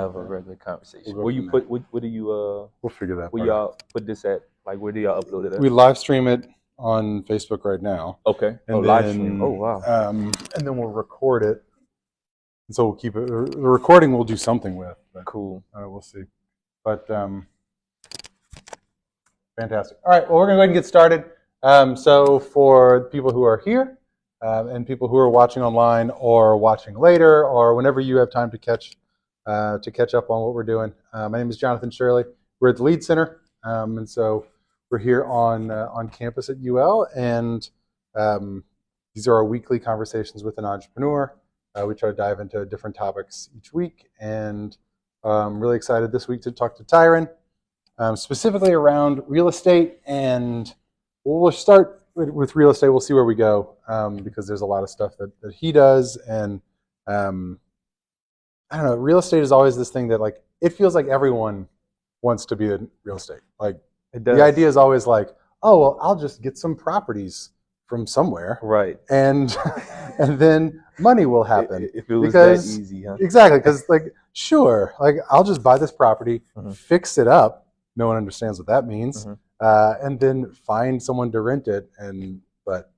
have a regular conversation. We'll Where you put? What do you? We'll figure that. Where y'all put this at? Like, where do y'all upload it at? We live stream it on Facebook right now. Okay. And live stream. Oh wow. And then we'll record it. And so we'll keep it. The recording we'll do something with. But, cool. We'll see. But fantastic. All right. Well, we're gonna go ahead and get started. So for people who are here and people who are watching online or watching later or whenever you have time to catch up on what we're doing, my name is Jonathan Shirley. We're at the Lead Center, and so we're here on campus at UL, and these are our weekly conversations with an entrepreneur. We try to dive into different topics each week, and I'm really excited this week to talk to Tyren, specifically around real estate. And we'll start with real estate. We'll see where we go, because there's a lot of stuff that he does. And I don't know, real estate is always this thing that, like, it feels like everyone wants to be in real estate. Like, the idea is always like, oh, well, I'll just get some properties from somewhere. Right. And then money will happen. If it was that easy, huh? Exactly. Because, like, sure, like, I'll just buy this property, fix it up. No one understands what that means. And then find someone to rent it. But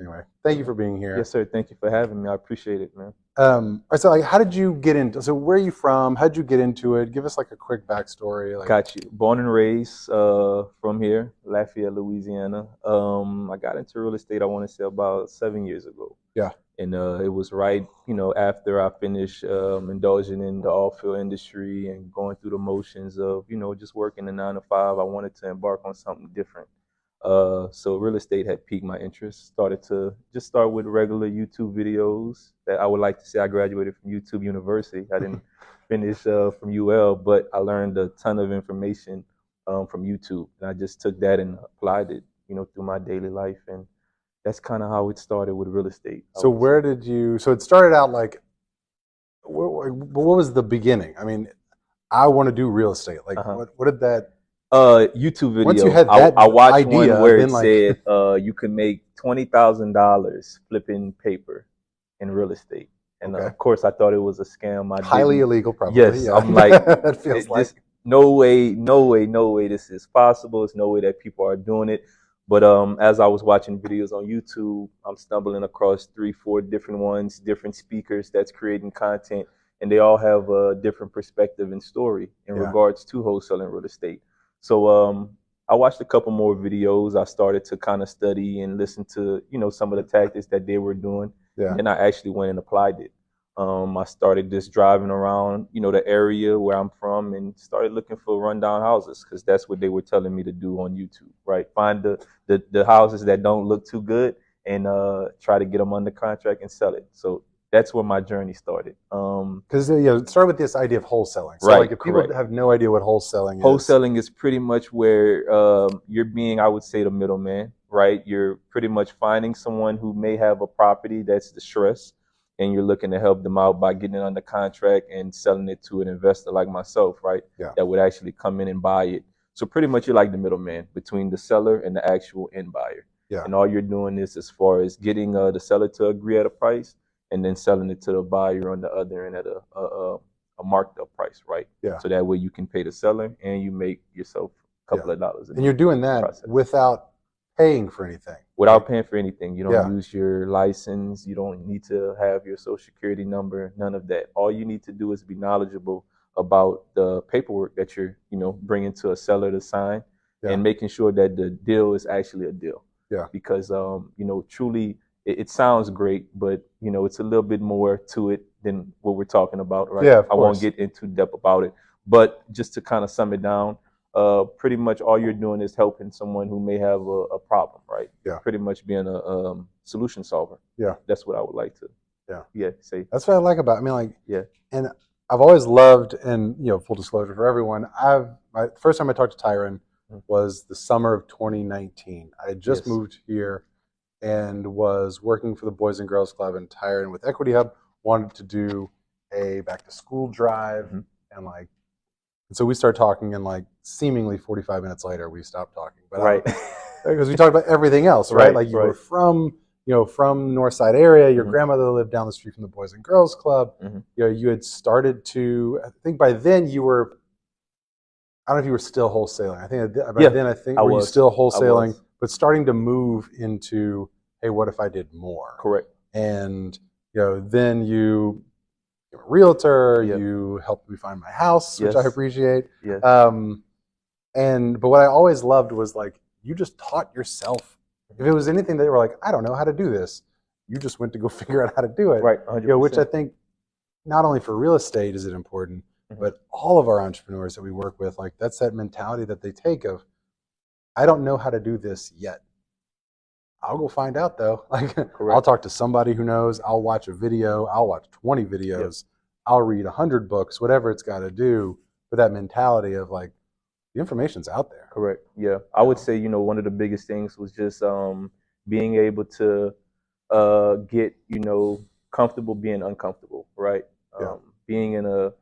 anyway, thank you for being here. Yes, sir. Thank you for having me. I appreciate it, man. So, like, how did you get into? So, where are you from? How did you get into it? Give us like a quick backstory. Like, got you. Born and raised from here, Lafayette, Louisiana. I got into real estate, I want to say, about 7 years ago. Yeah. And it was right, after I finished indulging in the oil-field industry and going through the motions of, just working a 9 to 5. I wanted to embark on something different. So real estate had piqued my interest. Start with regular YouTube videos. That I would like to say I graduated from YouTube University. I didn't finish from UL, but I learned a ton of information from YouTube, and I just took that and applied it, through my daily life, and that's kind of how it started with real estate. So where did you? So it started out like, what was the beginning? I mean, I want to do real estate. Like, what did that? YouTube video. Once you had that I watched idea, one where it said you can make $20,000 flipping paper in real estate, and of course I thought it was a scam. Highly illegal, probably. Yes, yeah. I'm like, that feels like no way this is possible. There's no way that people are doing it. But as I was watching videos on YouTube, I'm stumbling across 3-4 different ones, different speakers that's creating content, and they all have a different perspective and story in regards to wholesaling real estate. So I watched a couple more videos. I started to kind of study and listen to, some of the tactics that they were doing. Yeah. And I actually went and applied it. I started just driving around, the area where I'm from, and started looking for rundown houses, because that's what they were telling me to do on YouTube, right? Find the houses that don't look too good and try to get them under contract and sell it. So that's where my journey started. Because it started with this idea of wholesaling. So, like, if people have no idea what wholesaling is. Wholesaling is pretty much where you're being, I would say, the middleman, right? You're pretty much finding someone who may have a property that's distressed, and you're looking to help them out by getting it under contract and selling it to an investor like myself, right? Yeah. That would actually come in and buy it. So pretty much you're like the middleman between the seller and the actual end buyer. Yeah. And all you're doing is, as far as getting the seller to agree at a price, and then selling it to the buyer on the other end at a marked up price, right? Yeah. So that way you can pay the seller and you make yourself a couple of dollars. And you're doing that without paying for anything. Without paying for anything. You don't use your license. You don't need to have your social security number, none of that. All you need to do is be knowledgeable about the paperwork that you're, bringing to a seller to sign, and making sure that the deal is actually a deal. Yeah. Because, truly, it sounds great, but, it's a little bit more to it than what we're talking about, right? Yeah, of course. I won't get into depth about it, but just to kind of sum it down, pretty much all you're doing is helping someone who may have a problem, right? Yeah. Pretty much being a solution solver. Yeah. That's what I would like to say. That's what I like about it. I mean, like, and I've always loved, and, full disclosure for everyone, my first time I talked to Tyren was the summer of 2019. I had just moved here and was working for the Boys and Girls Club, and Tyren with Equity Hub wanted to do a back to school drive, and so we started talking, and like seemingly 45 minutes later we stopped talking, but because we talked about everything else, right? Like, you were from from the North Side area, your Mhm. grandmother lived down the street from the Boys and Girls Club. Mhm. You had started to, I think by then you were, I don't know if you were still wholesaling. I think by Yeah, then, I think, I were you was. still I wholesaling, was. but starting to move into, hey, what if I did more? Correct. And, then you're a realtor, Yeah. you helped me find my house, which I Yes. appreciate. Yes. But what I always loved was like, you just taught yourself. If it was anything that you were like, I don't know how to do this, you just went to go figure out how to do it. Right. 100%. Which I think not only for real estate is it important, Mhm. but all of our entrepreneurs that we work with, like that's that mentality that they take of, I don't know how to do this yet. I'll go find out though. Like Correct. I'll talk to somebody who knows, I'll watch a video, I'll watch 20 videos, I'll read 100 books, whatever it's got to do. But that mentality of like, the information's out there. Correct. Yeah. I would say, one of the biggest things was just being able to get, comfortable being uncomfortable, right? Being in a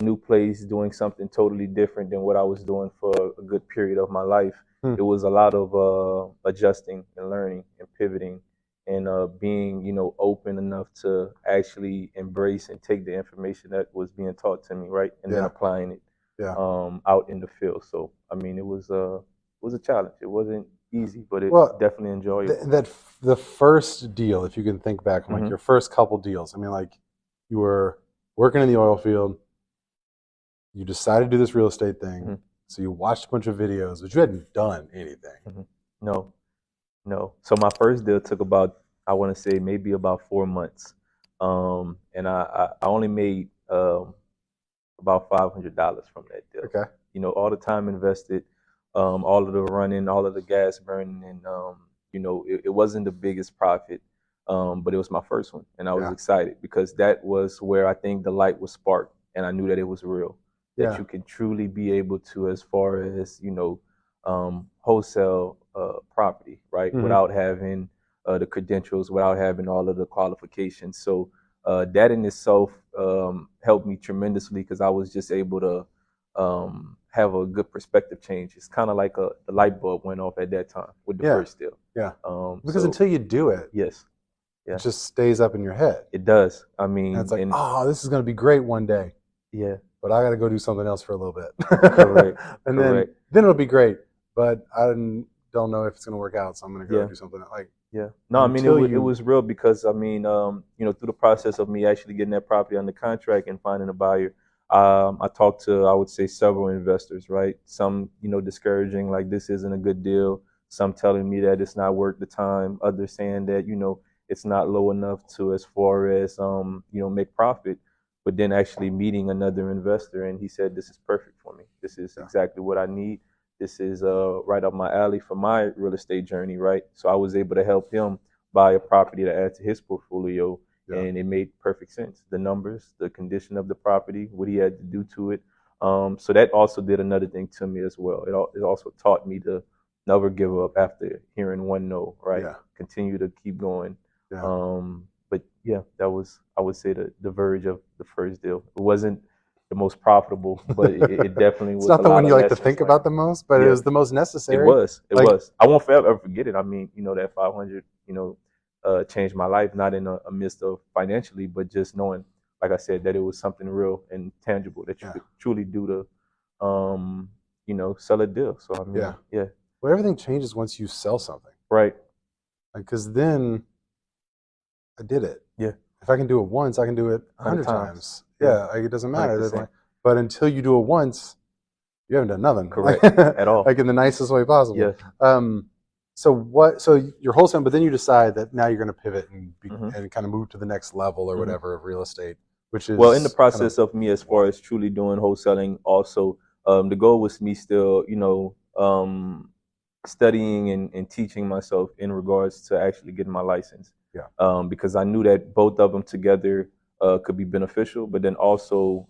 new place, doing something totally different than what I was doing for a good period of my life. It was a lot of adjusting and learning and pivoting and being, open enough to actually embrace and take the information that was being taught to me, right? And then applying it out in the field. So, I mean, it was a challenge. It wasn't easy, but it definitely enjoyable. The first deal, if you can think back, Mhm. like your first couple deals, I mean, like you were working in the oil field, you decided to do this real estate thing, Mhm. so you watched a bunch of videos, but you hadn't done anything. Mhm. No. So my first deal took about, I want to say maybe about 4 months, and I only made about $500 from that deal. Okay. All the time invested, all of the running, all of the gas burning, and it wasn't the biggest profit, but it was my first one, and I was excited because that was where I think the light was sparked, and I knew that it was real, that you can truly be able to, as far as wholesale property, right, without having the credentials, without having all of the qualifications. So that in itself helped me tremendously because I was just able to have a good perspective change. It's kind of like the light bulb went off at that time with the first deal. Yeah. Because until you do it, yes, it just stays up in your head. It does. I mean, and it's like, this is going to be great one day. Yeah. But I got to go do something else for a little bit. Correct. And then it'll be great. But I don't know if it's going to work out, so I'm going to go do something like. Yeah. No, I mean, it was real because, I mean, through the process of me actually getting that property under contract and finding a buyer, I talked to, I would say, several investors, right? Some, discouraging, like this isn't a good deal. Some telling me that it's not worth the time. Others saying that, it's not low enough to, as far as, make profit. But then actually meeting another investor, and he said, this is perfect for me. This is exactly what I need. This is right up my alley for my real estate journey, right? So I was able to help him buy a property to add to his portfolio, and it made perfect sense. The numbers, the condition of the property, what he had to do to it. So that also did another thing to me as well. It also taught me to never give up after hearing one no, right? Continue to keep going. But yeah, that was, I would say, the verge of the first deal. It wasn't the most profitable, but it definitely was. It's not the one you like to think about the most, but it was the most necessary. It was. I won't forever forget it. I mean, that 500, changed my life, not in a midst of financially, but just knowing, like I said, that it was something real and tangible that you could truly do to, sell a deal. So I mean, Well, everything changes once you sell something, right? Because then I did it. Yeah. If I can do it once, I can do it 100 times. Yeah, it doesn't matter. But until you do it once, you haven't done nothing. Correct. At all. Like in the nicest way possible. Yeah. So you're wholesaling, but then you decide that now you're going to pivot and kind of move to the next level or whatever of real estate, which is. Well, in the process of me, as far as truly doing wholesaling, also, the goal was me still, studying and teaching myself in regards to actually getting my license. Because I knew that both of them together could be beneficial, but then also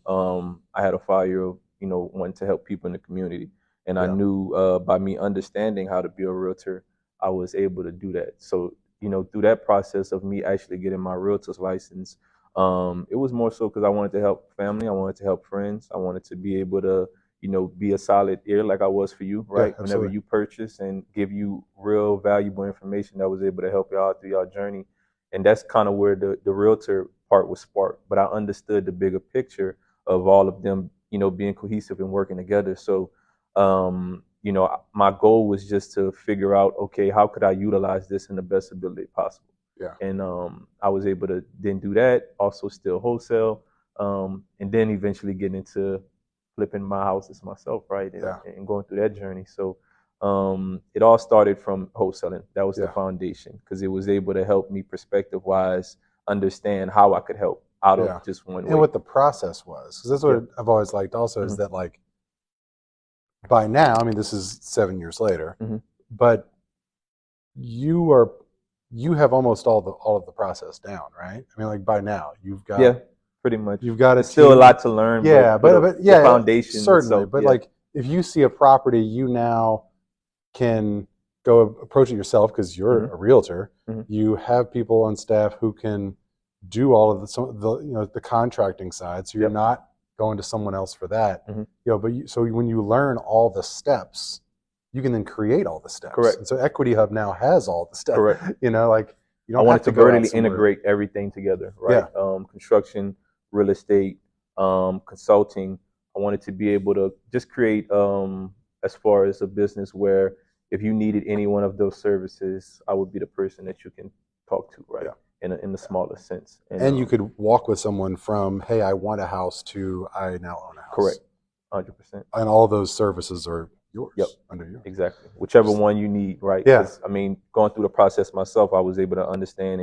I had a fire of, wanting to help people in the community. And I knew by me understanding how to be a realtor, I was able to do that. So, through that process of me actually getting my realtor's license, it was more so because I wanted to help family. I wanted to help friends. I wanted to be able to, be a solid ear like I was for you, right? Yeah, Whenever absolutely. you purchase and give you real valuable information that was able to help you out through your journey. And that's kind of where the realtor part was sparked. But I understood the bigger picture of all of them, being cohesive and working together. So, my goal was just to figure out, okay, how could I utilize this in the best ability possible? Yeah. And I was able to then do that, also still wholesale, and then eventually get into flipping my houses myself, right? Yeah. And going through that journey. So it all started from wholesaling. That was the Yeah. foundation, because it was able to help me perspective wise understand how I could help out Yeah. of just one And way. what the process was, because that's what Yeah. I've always liked also, is Mhm. that like by now, I mean, this is 7 years later, Mhm. but you have almost all of the process down, right? I mean, like by now Yeah, pretty much. you've got a It's still a team. lot to learn, Yeah, but but the yeah, foundation certainly. itself, But yeah. like if you see a property, you now can go approach it yourself because you're Mhm. a realtor. Mhm. You have people on staff who can do all of the contracting side, so you're Yep. not going to someone else for that. Mhm. So when you learn all the steps, you can then create all the steps. Correct. And so Equity Hub now has all the steps. Correct. Like you I don't have wanted to to go out vertically somewhere. integrate everything together, right? Yeah. Construction, real estate, consulting. I wanted to be able to just create, as far as a business where if you needed any one of those services, I would be the person that you can talk to, right? Yeah. In the smallest sense. And you could walk with someone from, hey, I want a house, to I now own a house. Correct. 100%. And all those services are yours. Yep. Under you. Exactly. Whichever one you need, right? Yeah. Because I mean, going through the process myself, I was able to understand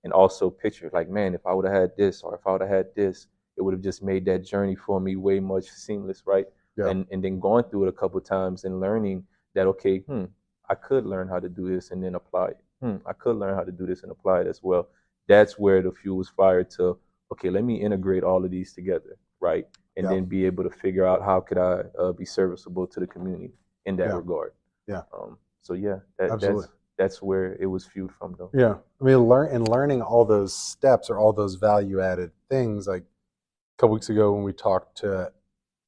and also picture, like, man, if I would have had this, or if I would have had this, it would have just made that journey for me way much seamless, right? Yeah. And then going through it a couple of times and learning that, okay, I could learn how to do this and then apply it. I could learn how to do this and apply it as well. That's where the fuel was fired to, okay, let me integrate all of these together, right? And Yeah. then be able to figure out how could I be serviceable to the community in that Yeah. regard. Yeah. So yeah, Absolutely. that's where it was fueled from, though. Yeah. I mean, learning all those steps or all those value added things. Like a couple weeks ago when we talked to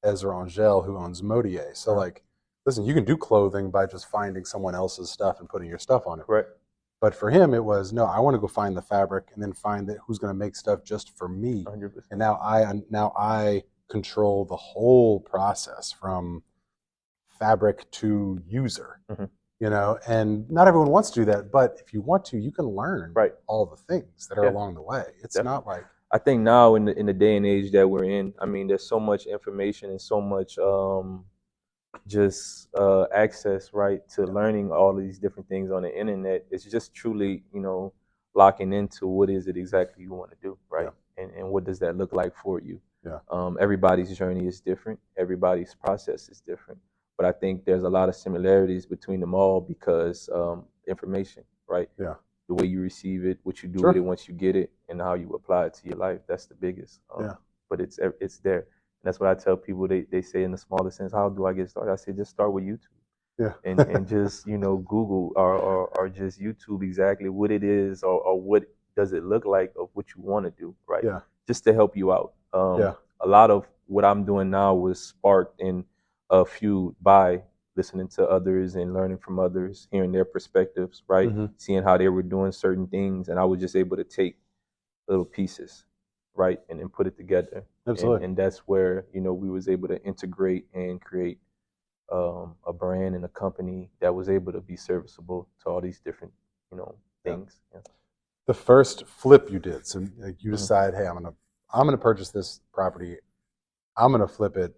Ezra Angel, who owns Modier. So like, listen, you can do clothing by just finding someone else's stuff and putting your stuff on it. Correct. But for him, it was, no, I want to go find the fabric and then find that who's going to make stuff just for me. 100%. And now I control the whole process from fabric to user. Mm-hmm. And not everyone wants to do that, but if you want to, you can learn all the things that are along the way. It's not like, I think now in the day and age that we're in, I mean, there's so much information and so much just access, right, to learning all of these different things on the internet. It's just truly, locking into what is it exactly you want to do, right? And what does that look like for you? Yeah. Everybody's journey is different. Everybody's process is different. But I think there's a lot of similarities between them all because information, right? Yeah. The way you receive it, what you do with it once you get it, and how you apply it to your life. That's the biggest. But it's there. And that's what I tell people. They say in the smallest sense, how do I get started? I say, just start with YouTube. Yeah. and just, Google or just YouTube exactly what it is or what does it look like of what you want to do, right? Yeah. Just to help you out. A lot of what I'm doing now was sparked and fueled by listening to others and learning from others, hearing their perspectives, right? Mm-hmm. Seeing how they were doing certain things, and I was just able to take little pieces, right, and then put it together. Absolutely. And that's where we was able to integrate and create a brand and a company that was able to be serviceable to all these different things. Yeah. The first flip you did, so like you decide, hey, I'm gonna purchase this property, I'm gonna flip it.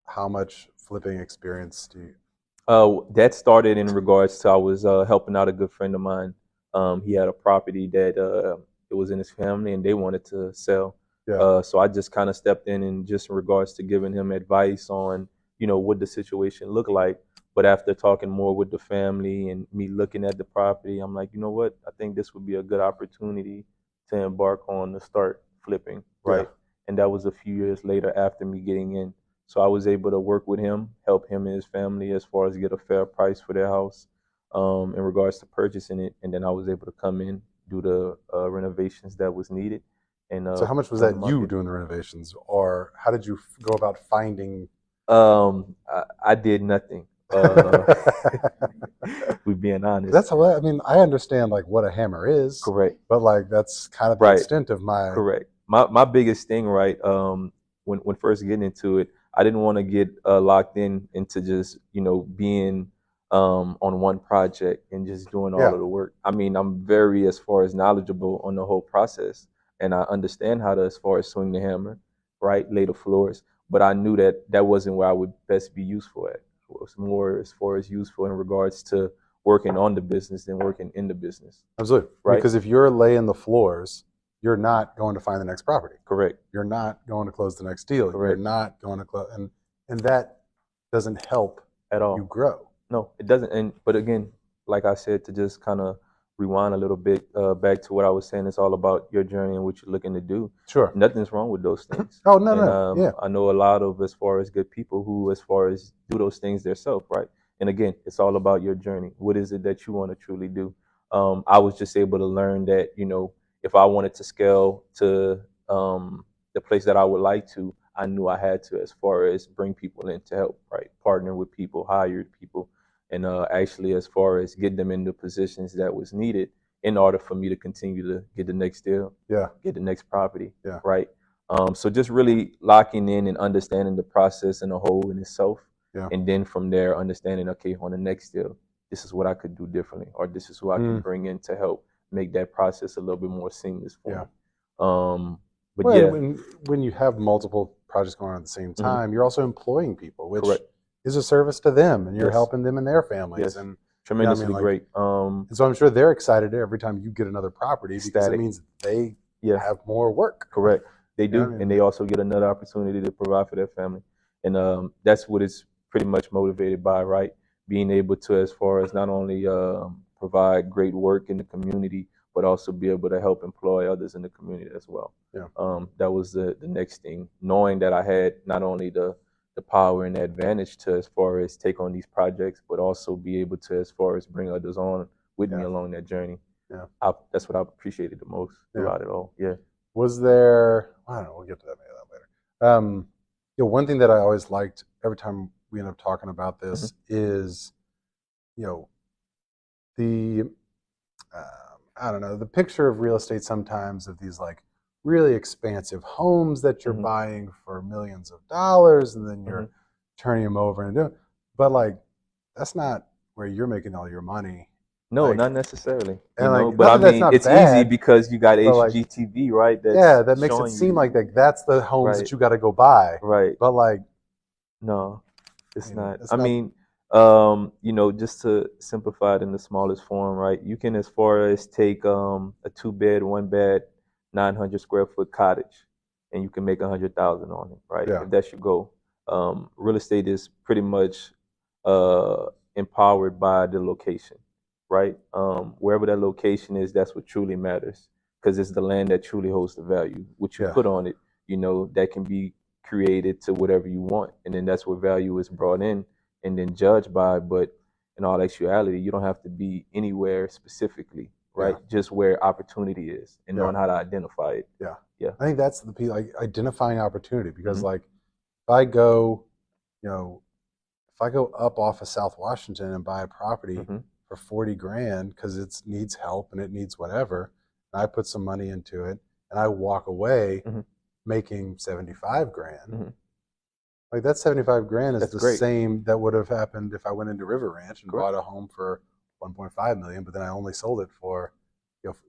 How much flipping experience do you? That started in regards to I was helping out a good friend of mine. He had a property that it was in his family and they wanted to sell. Yeah. So I just kind of stepped in just in regards to giving him advice on, what the situation looked like. But after talking more with the family and me looking at the property, I'm like, you know what? I think this would be a good opportunity to embark on to start flipping, right? Yeah. And that was a few years later after me getting in. So I was able to work with him, help him and his family as far as get a fair price for their house in regards to purchasing it. And then I was able to come in, do the renovations that was needed, And so how much was that you doing the renovations, or how did you go about finding? I did nothing. We being honest. That's how, I mean, I understand like what a hammer is. Correct. But like that's kind of the extent of my. Correct. My biggest thing, right? When first getting into it, I didn't want to get locked into just being on one project and just doing all of the work. I mean, I'm very as far as knowledgeable on the whole process, and I understand how to as far as swing the hammer, right, lay the floors. But I knew that wasn't where I would best be useful at. It was more as far as useful in regards to working on the business than working in the business. Absolutely. Right. Because if you're laying the floors, you're not going to find the next property. Correct. You're not going to close the next deal. Correct. You're not going to close, and that doesn't help at all. You grow. No, it doesn't. But again, like I said, to just kind of rewind a little bit back to what I was saying, it's all about your journey and what you're looking to do. Sure. Nothing's wrong with those things. Oh, no. Yeah. I know a lot of as far as good people who as far as do those things themselves, right? And again, it's all about your journey. What is it that you want to truly do? I was just able to learn that, if I wanted to scale to the place that I would like to, I knew I had to as far as bring people in to help, right? Partner with people, hire people, and actually as far as get them into positions that was needed in order for me to continue to get the next deal, get the next property, right? So just really locking in and understanding the process and the whole in itself. Yeah. And then from there, understanding, okay, on the next deal, this is what I could do differently, or this is who I can bring in to help make that process a little bit more seamless for me. But when you have multiple projects going on at the same time, you're also employing people, which is a service to them, and you're helping them and their families. And tremendously great. And so I'm sure they're excited every time you get another property because it means they have more work. Correct. They do, and they also get another opportunity to provide for their family. And that's what it's pretty much motivated by, right? Being able to, as far as not only provide great work in the community, but also be able to help employ others in the community as well. Yeah. That was the next thing, knowing that I had not only the power and the advantage to as far as take on these projects, but also be able to as far as bring others on with me along that journey. Yeah, that's what I appreciated the most about it all. Yeah. Was there? I don't know. We'll get to that later. One thing that I always liked every time we end up talking about this is, the I don't know, the picture of real estate sometimes of these like really expansive homes that you're buying for millions of dollars and then you're turning them over and doing, but like that's not where you're making all your money. No, like, not necessarily. And but I mean, it's easy because you got HGTV, right? That's that makes it seem like that's the homes that you got to go buy. Right. But like, no, it's not. I mean, just to simplify it in the smallest form, right? You can as far as take a 2-bed, 1-bed, 900 square foot cottage, and you can make 100,000 on it, right? Yeah. If that's your goal. Real estate is pretty much empowered by the location, right? Wherever that location is, that's what truly matters, because it's the land that truly holds the value. What you put on it, that can be created to whatever you want, and then that's where value is brought in and then judged by. But in all actuality, you don't have to be anywhere specifically, right? Just where opportunity is and knowing how to identify it. Yeah. I think that's the piece, like identifying opportunity, because like if I go up off of South Washington and buy a property for 40 grand because it needs help and it needs whatever, and I put some money into it and I walk away making 75 grand. Like that 75 grand is the same that would have happened if I went into River Ranch and bought a home for 1.5 million, but then I only sold it for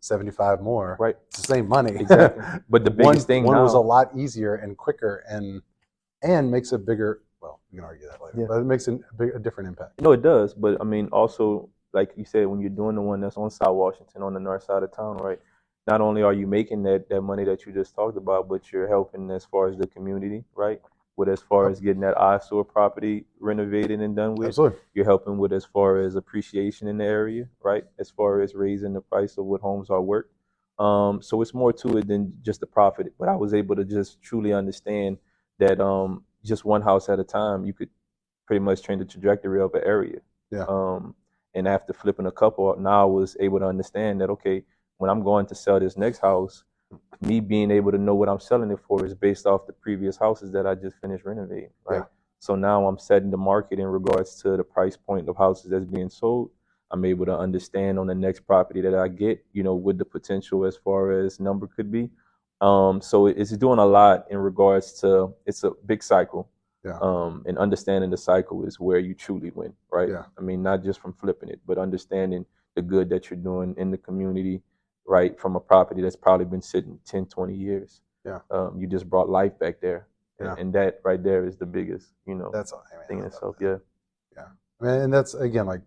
75 more. Right. It's the same money. Exactly. But the biggest thing one was a lot easier and quicker and makes a bigger, well, we can argue that later, but it makes a different impact. No, it does. But I mean, also, like you said, when you're doing the one that's on South Washington on the north side of town, right? Not only are you making that money that you just talked about, but you're helping as far as the community, right? With as far as getting that eyesore property renovated and done with. Absolutely. You're helping with as far as appreciation in the area, right? As far as raising the price of what homes are worth. So it's more to it than just the profit. But I was able to just truly understand that just one house at a time, you could pretty much change the trajectory of an area. Yeah. And after flipping a couple, now I was able to understand that, okay, when I'm going to sell this next house, me being able to know what I'm selling it for is based off the previous houses that I just finished renovating, right? Yeah. So now I'm setting the market in regards to the price point of houses that's being sold. I'm able to understand on the next property that I get, what the potential as far as number could be. So it's doing a lot in regards to, it's a big cycle. Yeah. And understanding the cycle is where you truly win, right? Yeah. I mean, not just from flipping it, but understanding the good that you're doing in the community, right, from a property that's probably been sitting 10, 20 years. Yeah. You just brought life back there. Yeah. And that right there is the biggest, that's thing in itself. Yeah. Yeah. I mean, and that's, again, like,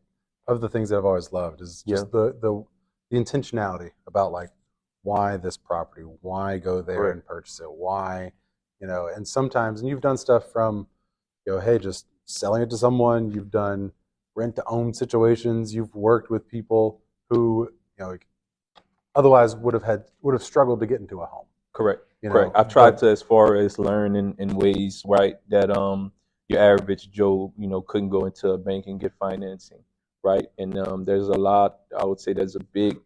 of the things that I've always loved is just the intentionality about, like, why this property, why go there and purchase it, why, and sometimes, and you've done stuff from, hey, just selling it to someone, you've done rent to own situations, you've worked with people who, like, otherwise would have struggled to get into a home. Correct. I've tried to, as far as learn in ways, right, that your average Joe, couldn't go into a bank and get financing, right? And there's a lot, I would say there's a big,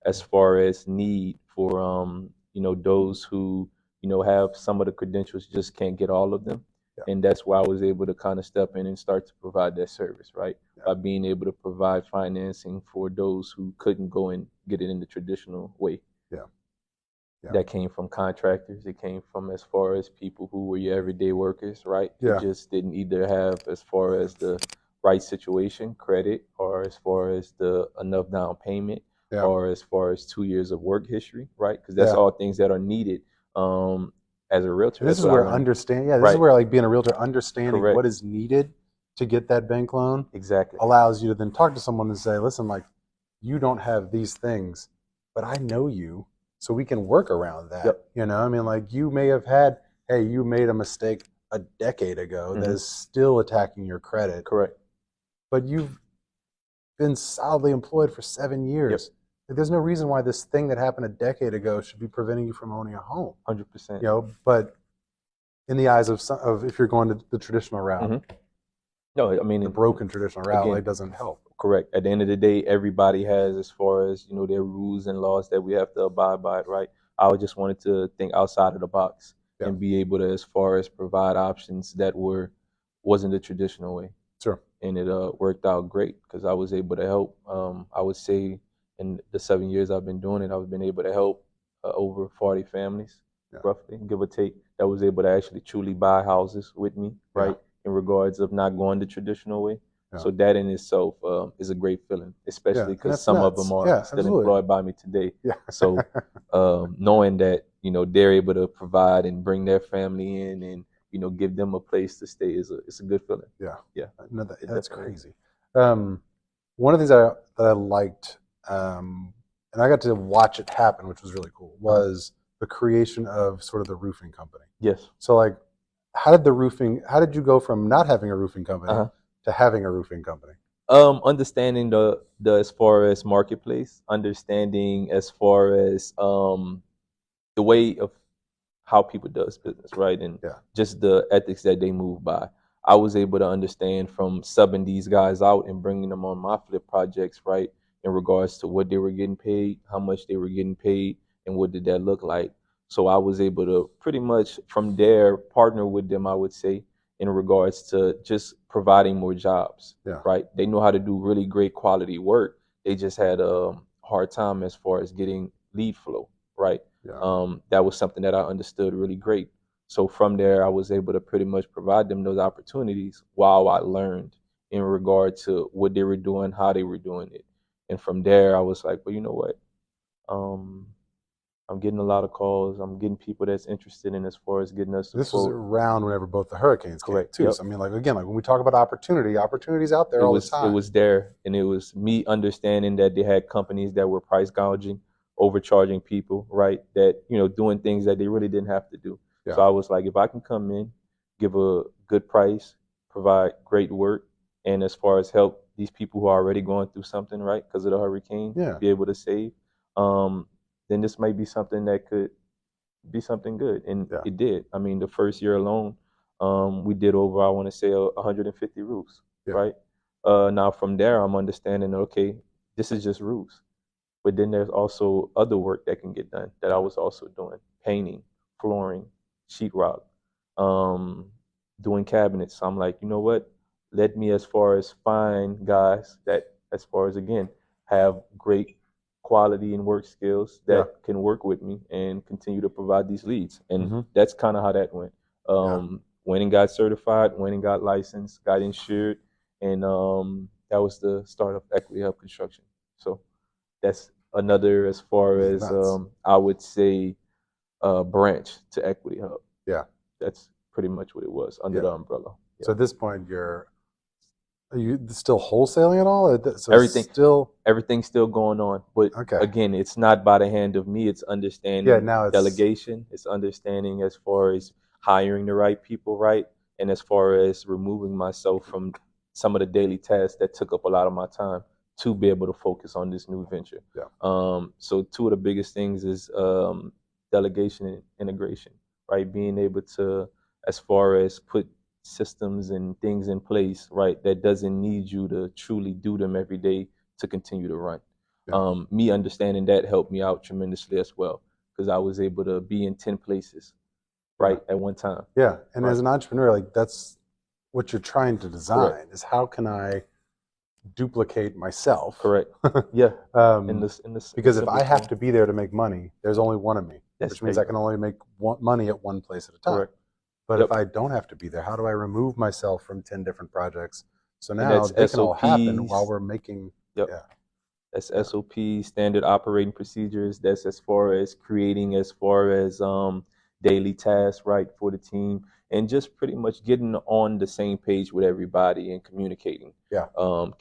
as far as need for those who, have some of the credentials, just can't get all of them. Yeah. And that's why I was able to kind of step in and start to provide that service, right? Yeah. By being able to provide financing for those who couldn't go and get it in the traditional way. Yeah. Yeah. That came from contractors. It came from, as far as people who were your everyday workers, right? Yeah. Who just didn't either have, as far as the right situation, credit, or as far as the enough down payment, or as far as 2 years of work history, right? Because that's all things that are needed as a realtor. And this is where this is where, like, being a realtor, understanding what is needed to get that bank loan allows you to then talk to someone and say, listen, like, you don't have these things, but I know you. So we can work around that. Yep. I mean, like, you may have you made a mistake a decade ago that is still attacking your credit. Correct. But you've been solidly employed for 7 years. Yep. Like, there's no reason why this thing that happened a decade ago should be preventing you from owning a home. 100%. But in the eyes of if you're going to the traditional route, no, I mean, the broken traditional route, again, it doesn't help. Correct. At the end of the day, everybody has, as far as, their rules and laws that we have to abide by, right? I just wanted to think outside of the box and be able to, as far as provide options that wasn't the traditional way. Sure. And it worked out great because I was able to help. I would say in the 7 years I've been doing it, I've been able to help over 40 families, roughly, give or take, that was able to actually truly buy houses with me, right? In regards of not going the traditional way. Yeah. So that in itself is a great feeling, especially because some of them are still employed by me today. Yeah. So knowing that, they're able to provide and bring their family in and, give them a place to stay it's a good feeling. Yeah. Yeah. No, that's crazy. One of the things that I liked, and I got to watch it happen, which was really cool, was the creation of sort of the roofing company. Yes. So, like, how did you go from not having a roofing company to having a roofing company? Understanding the as far as marketplace, understanding as far as the way of how people does business, right? And just the ethics that they move by. I was able to understand from subbing these guys out and bringing them on my flip projects, right? In regards to what they were getting paid, how much they were getting paid, and what did that look like. So I was able to pretty much from there partner with them, I would say, in regards to just providing more jobs, right? They know how to do really great quality work. They just had a hard time as far as getting lead flow, right? Yeah. That was something that I understood really great. So from there, I was able to pretty much provide them those opportunities while I learned in regard to what they were doing, how they were doing it. And from there, I was like, well, you know what? I'm getting a lot of calls. I'm getting people that's interested in as far as getting us support. This was around whenever both the hurricanes came, too. Yep. So, I mean, like, again, like when we talk about opportunities out there all the time. It was there, and it was me understanding that they had companies that were price gouging, overcharging people, right? That, doing things that they really didn't have to do. Yeah. So I was like, if I can come in, give a good price, provide great work, and as far as help these people who are already going through something, right, because of the hurricane, be able to save, then this might be something that could be something good. And it did. I mean, the first year alone, we did over, I want to say, 150 roofs, right? Now from there, I'm understanding, okay, this is just roofs. But then there's also other work that can get done that I was also doing: painting, flooring, sheetrock, um, doing cabinets. So I'm like, you know what? Let me, as far as find guys that, as far as again, have great quality and work skills that can work with me and continue to provide these leads. And that's kind of how that went. Went and got certified, went and got licensed, got insured, and that was the start of Equity Hub Construction. So that's another, as far as I would say, branch to Equity Hub. Yeah, that's pretty much what it was under the umbrella. Yeah. So at this point, are you still wholesaling at all? So everything's still going on, but again, it's not by the hand of me. It's understanding delegation. It's understanding as far as hiring the right people, right, and as far as removing myself from some of the daily tasks that took up a lot of my time to be able to focus on this new venture. So two of the biggest things is delegation and integration, right? Being able to, as far as put systems and things in place, right, that doesn't need you to truly do them every day to continue to run. Me understanding that helped me out tremendously as well, because I was able to be in 10 places, right, at one time. Yeah, and as an entrepreneur, like, that's what you're trying to design is how can I duplicate myself? Correct. Yeah. Because if I have to be there to make money, there's only one of me, which means I can only make money at one place at a time. Correct. But if I don't have to be there, how do I remove myself from 10 different projects? So now they can all happen while we're making. That's SOP, standard operating procedures. That's as far as creating, as far as daily tasks, right, for the team, and just pretty much getting on the same page with everybody and communicating.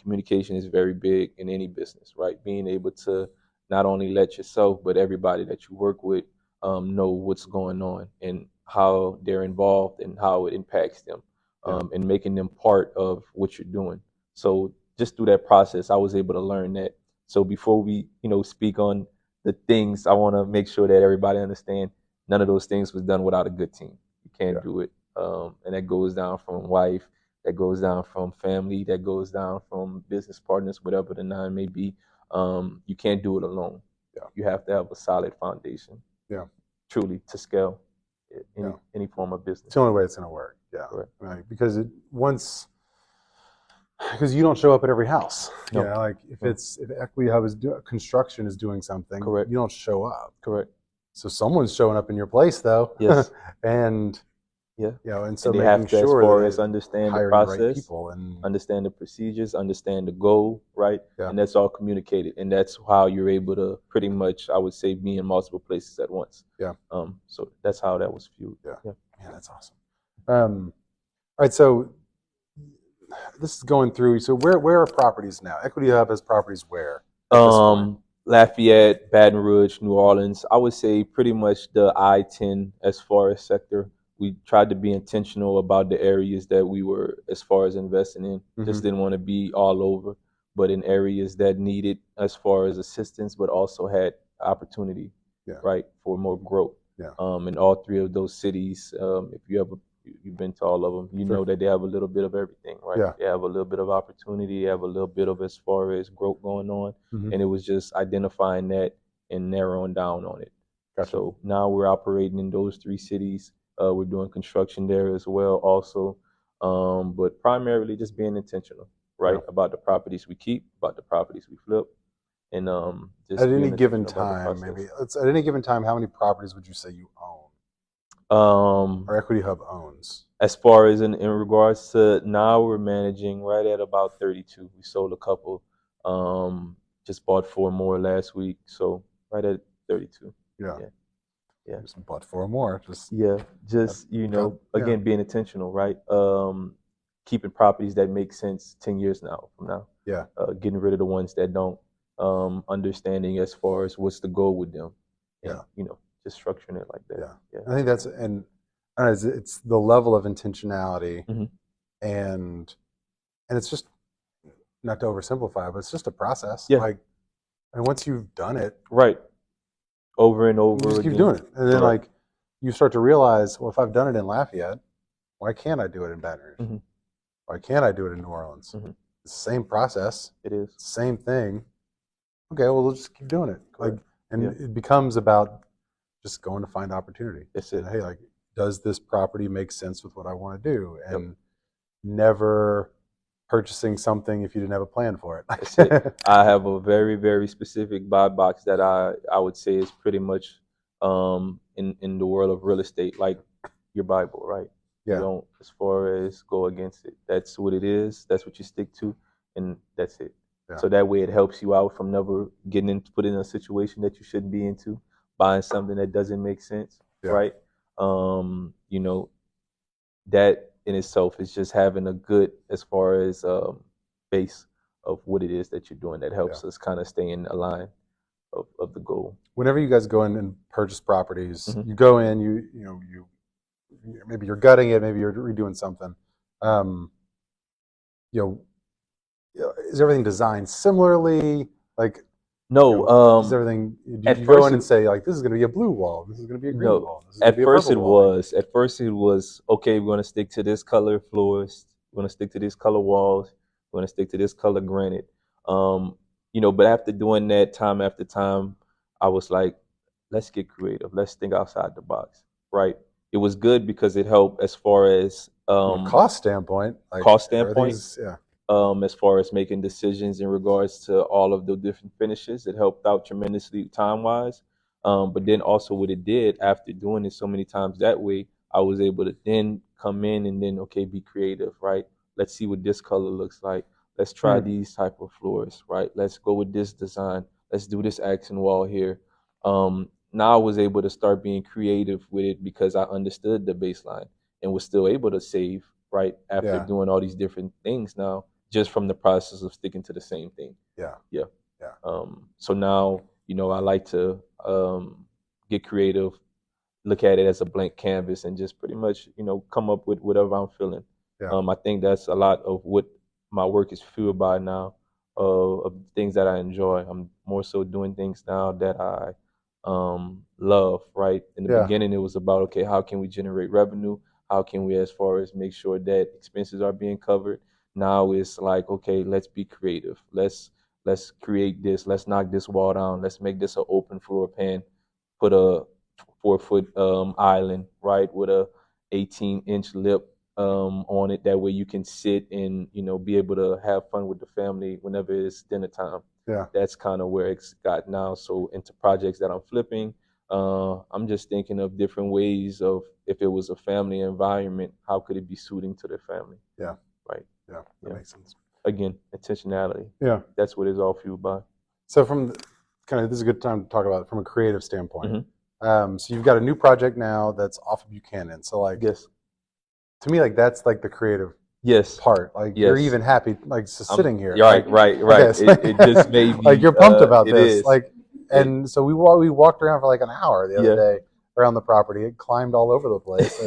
Communication is very big in any business, right? Being able to not only let yourself, but everybody that you work with know what's going on and how they're involved and how it impacts them, and making them part of what you're doing. So just through that process, I was able to learn that. So before we, speak on the things, I want to make sure that everybody understand none of those things was done without a good team. You can't do it. And that goes down from wife, that goes down from family, that goes down from business partners, whatever the nine may be. You can't do it alone. You have to have a solid foundation. Truly, to scale any form of business. It's the only way it's going to work. Right. Because because you don't show up at every house. Like if Equity Hub construction is doing something, you don't show up. So someone's showing up in your place, though. Yes. And and so they have to, as far as understand the process, understand the procedures, understand the goal, right? And that's all communicated, and that's how you're able to pretty much, I would say, be in multiple places at once. So that's how that was fueled. Yeah, that's awesome. All right, so this is going through. So where are properties now? Equity Hub has properties where? Lafayette, Baton Rouge, New Orleans. I would say pretty much the I-10 as far as sector. We tried to be intentional about the areas that we were, as far as investing in. Just didn't want to be all over, but in areas that needed, as far as assistance, but also had opportunity, right, for more growth. In all three of those cities, if you've been to all of them, you know that they have a little bit of everything, right? They have a little bit of opportunity, they have a little bit of, as far as growth going on, and it was just identifying that and narrowing down on it. So now we're operating in those three cities. We're doing construction there as well also, but primarily just being intentional, right, about the properties we keep, about the properties we flip, and just at any given time, at any given time, how many properties would you say you own? Or Equity Hub owns? As far as in regards to now, we're managing right at about 32. We sold a couple, just bought 4 more last week, so right at 32. Just bought 4 more. Again, being intentional, right? Keeping properties that make sense 10 years from now. Getting rid of the ones that don't. Understanding as far as what's the goal with them. Just structuring it like that. I think that's, and it's the level of intentionality, and it's just, not to oversimplify, but it's just a process. And once you've done it, over and over, you just keep doing it, and then you start to realize, well, if I've done it in Lafayette, why can't I do it in Baton Rouge? Why can't I do it in New Orleans? It's the same process. It is same thing. okay, well, we'll just keep doing it. Like, and it becomes about just going to find opportunity. That's it. Hey, like, does this property make sense with what I want to do? And never purchasing something if you didn't have a plan for it. That's it. I have a very, very specific buy box that I would say is pretty much in the world of real estate, like your Bible, right? Yeah. You don't, as far as go against it. That's what it is. That's what you stick to, and that's it. Yeah. So that way it helps you out from never getting put in a situation that you shouldn't be into, buying something that doesn't make sense, right? You know, that in itself is just having a good, as far as base of what it is that you're doing, that helps us kind of stay in a line of the goal. Whenever you guys go in and purchase properties, you go in, you maybe you're gutting it, maybe you're redoing something. Is everything designed similarly? Like, no, is everything? Do you go in and say, like, this is going to be a blue wall, this is going to be a green wall? This is at first it was. At first it was, okay, we're going to stick to this color floors, we're going to stick to this color walls, we're going to stick to this color granite. But after doing that time after time, I was like, let's get creative. Let's think outside the box, right? It was good because it helped as far as cost standpoint. As far as making decisions in regards to all of the different finishes, it helped out tremendously time-wise. But then also what it did, after doing it so many times that way, I was able to then come in and then, okay, be creative, right? Let's see what this color looks like. Let's try these type of floors, right? Let's go with this design. Let's do this accent wall here. Now I was able to start being creative with it because I understood the baseline and was still able to save, right? After doing all these different things now, just from the process of sticking to the same thing. Yeah. So now, I like to get creative, look at it as a blank canvas, and just pretty much, come up with whatever I'm feeling. I think that's a lot of what my work is fueled by now, of things that I enjoy. I'm more so doing things now that I love, right? In the beginning, it was about, okay, how can we generate revenue? How can we, as far as make sure that expenses are being covered? Now it's like, okay, let's be creative. Let's create this. Let's knock this wall down. Let's make this an open floor pan. Put a 4-foot island, right, with a 18-inch lip on it. That way you can sit and be able to have fun with the family whenever it's dinner time. That's kind of where it's got now. So into projects that I'm flipping, I'm just thinking of different ways of, if it was a family environment, how could it be suiting to their family? Right. That makes sense. Again, intentionality. That's what it's all fueled by. So this is a good time to talk about it from a creative standpoint. So you've got a new project now that's off of Buchanan. So to me, that's like the creative part. Like you're even happy, like sitting here. Right. It just made me like you're pumped about this. Is. And so we walked around for like an hour the other day around the property. It climbed all over the place.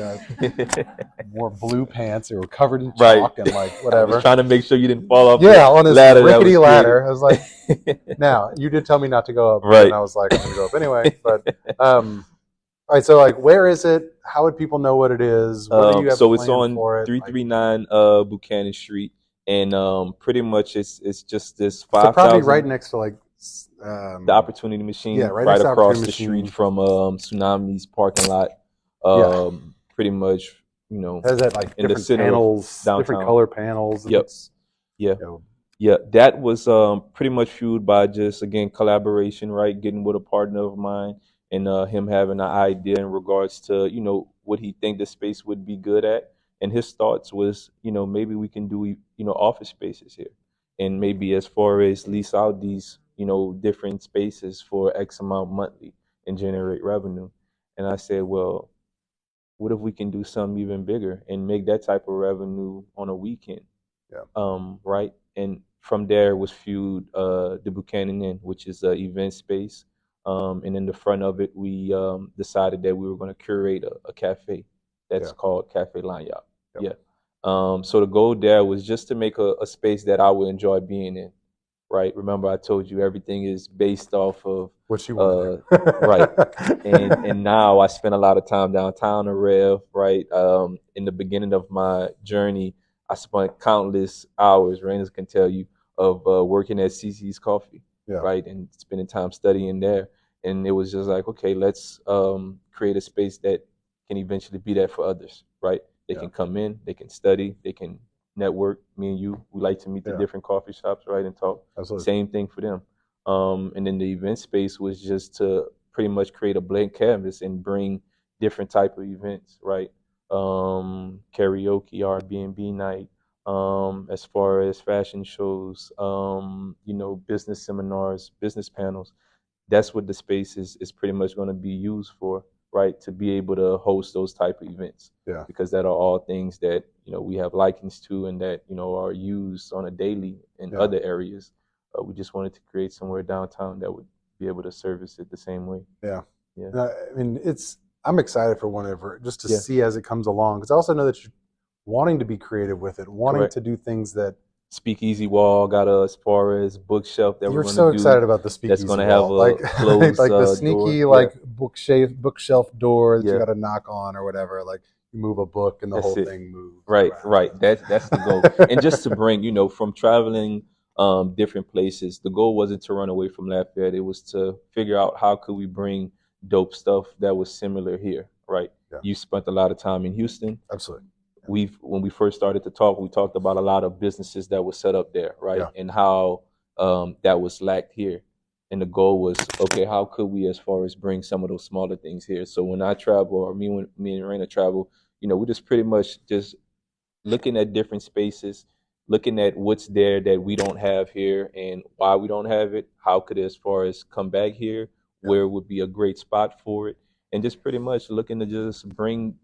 Wore blue pants. They were covered in chalk and whatever. I was trying to make sure you didn't fall off. On this rickety ladder. I was like, now you did tell me not to go up, and I was like, I'm gonna go up anyway. But all right, so where is it? How would people know what it is? What do you have so it's on 339 Buchanan Street, and pretty much it's just this 5,000. So probably right next to the Opportunity Machine, right across the street from Tsunami's parking lot. Pretty much, has that in different panels, downtown. Different color panels. That was pretty much fueled by just, again, collaboration, right? Getting with a partner of mine and him having an idea in regards to, what he think the space would be good at. And his thoughts was, maybe we can do, office spaces here. And maybe as far as lease out these, different spaces for X amount monthly and generate revenue. And I said, well, what if we can do something even bigger and make that type of revenue on a weekend? Right. And from there was fueled the Buchanan Inn, which is an event space. And in the front of it, we decided that we were going to curate a cafe that's called Cafe Lanyard. So the goal there was just to make a space that I would enjoy being in. Right. Remember, I told you everything is based off of what you want. Right. And now I spend a lot of time downtown in Rev. Right. In the beginning of my journey, I spent countless hours, Rainers can tell you, of working at CC's Coffee. right, and spending time studying there. And it was just like, okay, let's create a space that can eventually be that for others, right? They can come in, they can study, they can network. Me and you, we like to meet the different coffee shops, right, and talk. Absolutely. Same thing for them. And then the event space was just to pretty much create a blank canvas and bring different type of events, right? Karaoke, Airbnb night, as far as fashion shows, business seminars, business panels. That's what the space is pretty much going to be used for, right? To be able to host those type of events. Yeah. Because that are all things that, we have likings to and that, are used on a daily in other areas. We just wanted to create somewhere downtown that would be able to service it the same way. Yeah. Yeah. I mean, I'm excited for whenever, just to see as it comes along. Because I also know that you're wanting to be creative with it, wanting to do things that. Speakeasy wall got as far as bookshelf that we're going to do. You're so excited about the speakeasy wall. That's going to have a closed like the sneaky door. bookshelf door that you got to knock on or whatever. Like you move a book and the whole thing moves. Right. That's the goal. And just to bring, from traveling different places, the goal wasn't to run away from Lafayette. It was to figure out how could we bring dope stuff that was similar here, right? Yeah. You spent a lot of time in Houston. Absolutely. When we first started to talk, we talked about a lot of businesses that were set up there, right? Yeah. And how that was lacked here. And the goal was, okay, how could we, as far as bring some of those smaller things here? So when I travel, or me and Raina travel, we just pretty much just looking at different spaces, looking at what's there that we don't have here and why we don't have it. How could it, as far as come back here, where would be a great spot for it, and just pretty much looking to just bring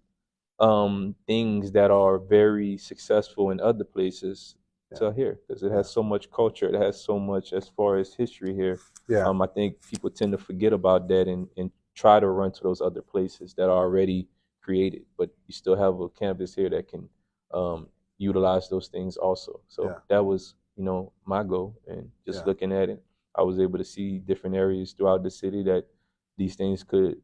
things that are very successful in other places to here, because it has so much culture, it has so much as far as history here. I think people tend to forget about that and try to run to those other places that are already created, but you still have a campus here that can utilize those things also. So that was my goal, and just looking at it, I was able to see different areas throughout the city that these things could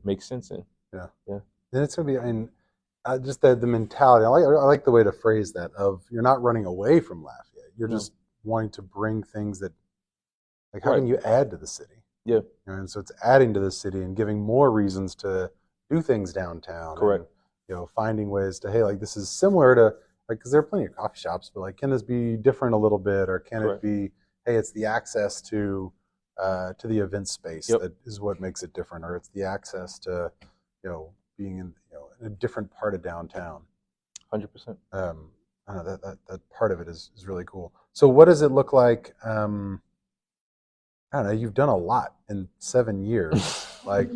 make sense in. And it's gonna be, I mean, just the mentality. I like the way to phrase that. Of you're not running away from Lafayette. You're just wanting to bring things that, like, how can you add to the city? Yeah. And so it's adding to the city and giving more reasons to do things downtown. Correct. And, finding ways to, hey, like, this is similar to, like, because there are plenty of coffee shops, but like, can this be different a little bit, or can it be, hey, it's the access to the event space that is what makes it different, or it's the access to, being in a different part of downtown. 100%. I know that part of it is really cool. So what does it look like? I don't know. You've done a lot in 7 years. Like,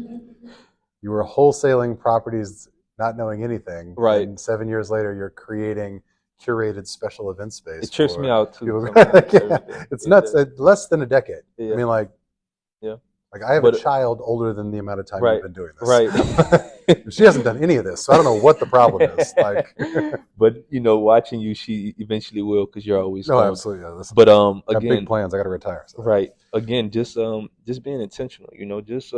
you were wholesaling properties, not knowing anything. Right. And 7 years later, you're creating curated special event space. It trips me out too. It's nuts. Less than a decade. Yeah. I mean, like, like, I have a child older than the amount of time you've been doing this. Right. She hasn't done any of this, so I don't know what the problem is. Like, but watching you, she eventually will, because you're always absolutely. Yeah, but got again, big plans. I got to retire. So. Right. Again, just being intentional. Just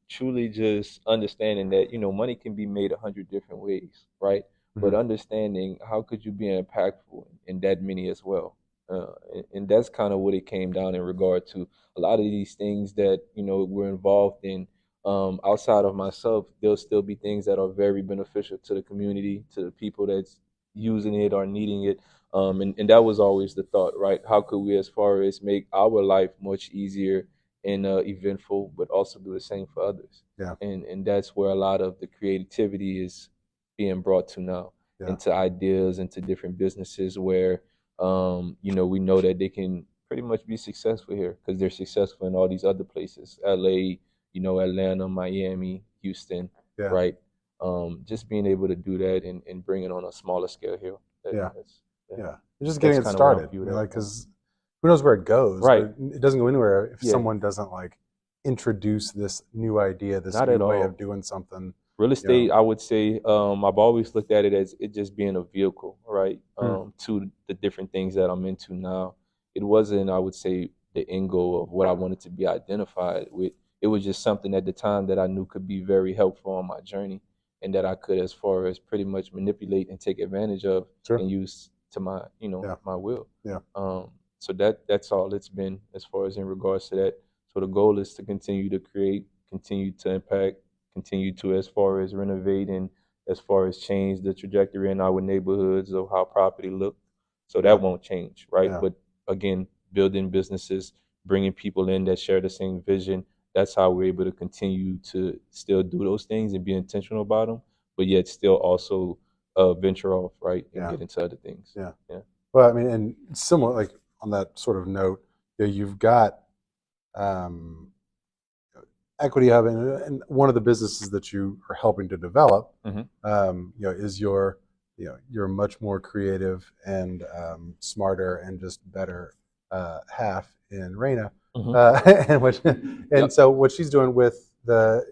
truly just understanding that money can be made 100 different ways, right? Mm-hmm. But understanding how could you be impactful in that many as well. And that's kind of what it came down in regard to a lot of these things that we're involved in. Outside of myself, there'll still be things that are very beneficial to the community, to the people that's using it or needing it. And that was always the thought, right? How could we, as far as make our life much easier and eventful, but also do the same for others? Yeah. And that's where a lot of the creativity is being brought to now, into ideas, into different businesses where we know that they can pretty much be successful here because they're successful in all these other places, LA, Atlanta, Miami, Houston, right? Just being able to do that and bring it on a smaller scale here. You're just getting it started, because who knows where it goes? Right. But it doesn't go anywhere if someone doesn't like introduce this new idea, this new way of doing something. Real estate, I would say, I've always looked at it as it just being a vehicle, right, to the different things that I'm into now. It wasn't, I would say, the end goal of what I wanted to be identified with. It was just something at the time that I knew could be very helpful on my journey, and that I could, as far as pretty much manipulate and take advantage of and use to my, my will. So that's all it's been as far as in regards to that. So the goal is to continue to create, continue to impact, continue to as far as renovate and as far as change the trajectory in our neighborhoods of how property look. So that won't change, right? But again, building businesses, bringing people in that share the same vision. That's how we're able to continue to still do those things and be intentional about them, but yet still also venture off, right, and get into other things. Yeah. Yeah. Well, I mean, and similar, like on that sort of note, you've got Equity Hub, and one of the businesses that you are helping to develop, is your much more creative and smarter and just better half in Raina, so what she's doing with the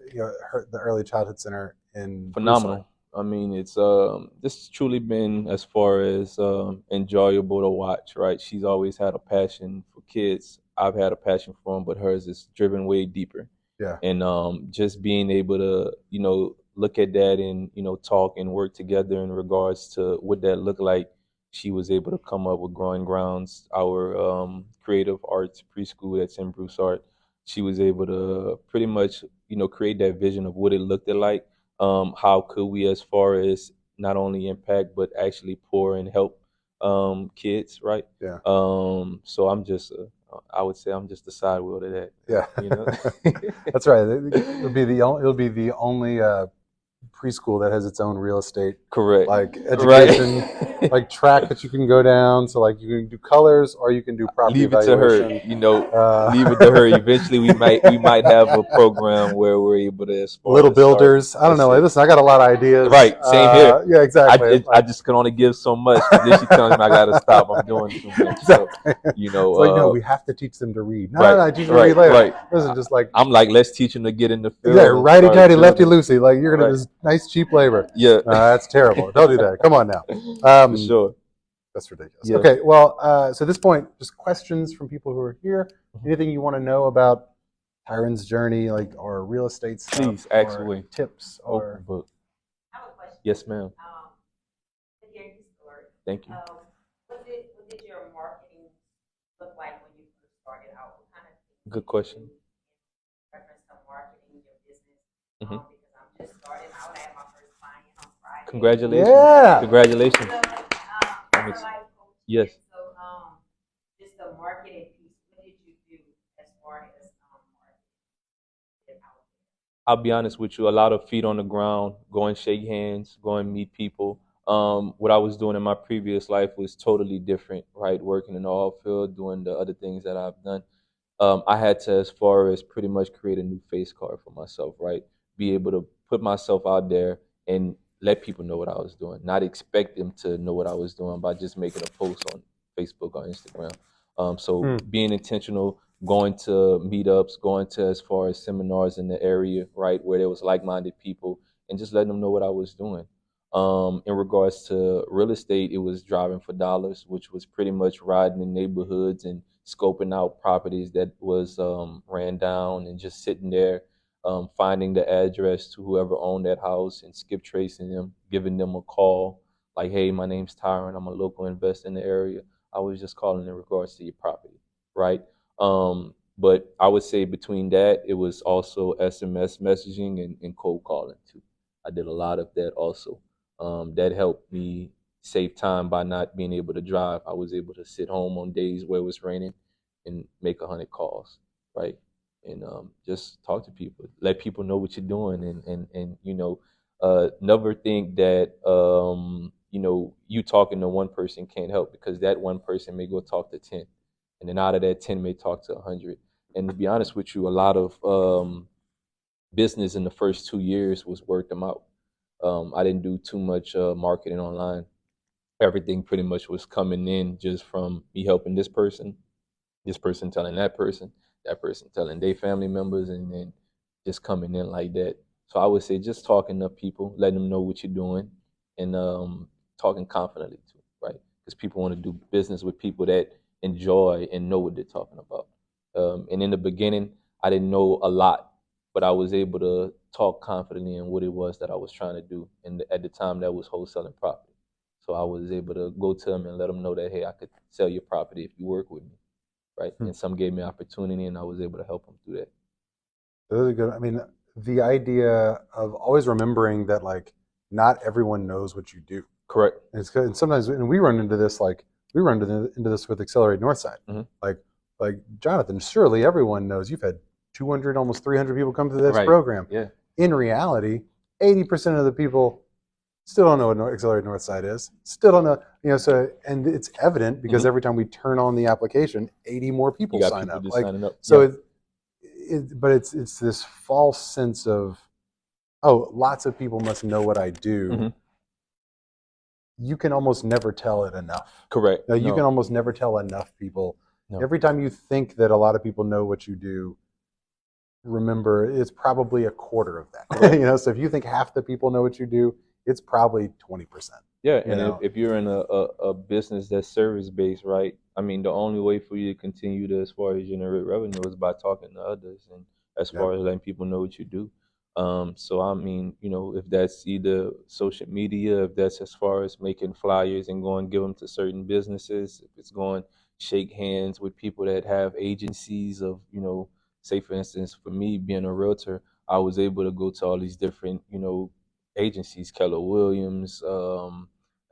early childhood center in phenomenal. Broussard. I mean, it's this has truly been as far as enjoyable to watch. Right, she's always had a passion for kids. I've had a passion for them, but hers is driven way deeper. Yeah. And just being able to look at that and talk and work together in regards to what that looked like. She was able to come up with Growing Grounds, our creative arts preschool that's in Broussard. She was able to pretty much create that vision of what it looked like. How could we, as far as not only impact but actually pour and help kids, right? Yeah. So I'm just I would say I'm just the side wheel to that. Yeah. That's right. It'll be the only preschool that has its own real estate, correct, like education, like track that you can go down. So like you can do colors or you can do property leave it evaluation. to her. Leave it to her. Eventually, we might have a program where we're able to little builders. I don't know. Listen, I got a lot of ideas. Right, same here. Yeah, exactly. I just can only give so much. Then she tells me I got to stop. I'm doing too much. So, it's like, no, we have to teach them to read. No, I teach them to read later. Right. Listen, just like I'm like, let's teach them to get in the field. Yeah, righty tighty, lefty loosey. Like you're gonna do this nice cheap labor. Yeah, that's terrible. Don't do that. Come on now. For sure. That's ridiculous. Yeah. Okay, well, so at this point, just questions from people who are here. Anything you want to know about Tyren's journey, like, or real estate stuff? Please, ask away. Tips or book. I have a question. Yes, ma'am. Hearing his story. Thank you. What did your marketing look like when you first started out? What kind of good question. Reference to marketing your business. Because I'm just starting out. I had my first client on Friday. Congratulations. Yeah. Congratulations. So, yes. So, just the marketing piece. What did you do as far as marketing? I'll be honest with you. A lot of feet on the ground, go and shake hands, go and meet people. What I was doing in my previous life was totally different, right? Working in the oil field, doing the other things that I've done. I had to, as far as pretty much create a new face card for myself, right? Be able to put myself out there and let people know what I was doing, not expect them to know what I was doing by just making a post on Facebook or Instagram. So being intentional, going to meetups, going to as far as seminars in the area, right, where there was like-minded people, and just letting them know what I was doing. In regards to real estate, it was driving for dollars, which was pretty much riding in neighborhoods and scoping out properties that was ran down and just sitting there, finding the address to whoever owned that house and skip tracing them, giving them a call like, hey, my name's Tyren, I'm a local investor in the area. I was just calling in regards to your property, right? But I would say between that, it was also SMS messaging and cold calling too. I did a lot of that also. That helped me save time by not being able to drive. I was able to sit home on days where it was raining and make 100 calls, right? And just talk to people, let people know what you're doing, and never think that you talking to one person can't help, because that one person may go talk to 10, and then out of that 10 may talk to 100. And to be honest with you, a lot of business in the first 2 years was word of mouth. I didn't do too much marketing online. Everything pretty much was coming in just from me helping this person telling that person telling their family members, and then just coming in like that. So I would say just talking to people, letting them know what you're doing, and talking confidently too, right? Because people want to do business with people that enjoy and know what they're talking about. And in the beginning, I didn't know a lot, but I was able to talk confidently in what it was that I was trying to do. And at the time, that was wholesaling property. So I was able to go to them and let them know that, hey, I could sell your property if you work with me. right? And some gave me opportunity, and I was able to help them through that. Those are good. I mean, the idea of always remembering that like not everyone knows what you do. Correct. And it's good. And sometimes, and we run into this into this with Accelerate Northside. Like Jonathan, surely everyone knows you've had 200, almost 300 people come through this program. Yeah. In reality, 80% of the people still don't know what Accelerate Northside is. Still don't know, so, and it's evident because every time we turn on the application, 80 more people sign up. Signing up. So but it's this false sense of, oh, lots of people must know what I do. You can almost never tell it enough. Correct. You can almost never tell enough people. No. Every time you think that a lot of people know what you do, remember it's probably a quarter of that. So if you think half the people know what you do, it's probably 20%. Yeah, and if you're in a business that's service-based, right, I mean, the only way for you to continue to, as far as generate revenue, is by talking to others and as far as letting people know what you do. So, I mean, if that's either social media, if that's as far as making flyers and going give them to certain businesses, if it's going shake hands with people that have agencies of, say, for instance, for me being a realtor, I was able to go to all these different, agencies, Keller Williams,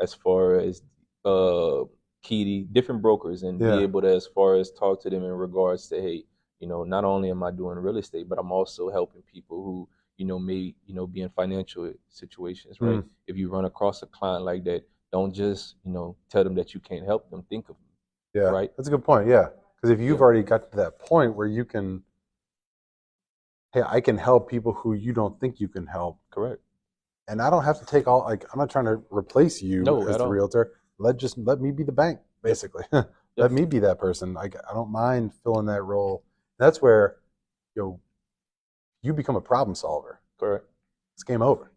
as far as Keedy, different brokers, and be able to, as far as talk to them in regards to, hey, not only am I doing real estate, but I'm also helping people who, may, be in financial situations, right? If you run across a client like that, don't just, tell them that you can't help them. Think of them. Yeah, right. That's a good point. Yeah, because if you've already got to that point where you can, hey, I can help people who you don't think you can help. Correct. And I don't have to take all, like, I'm not trying to replace you as the realtor. Let me be the bank, basically. Let me be that person. I don't mind filling that role. That's where, you become a problem solver. Correct. It's game over.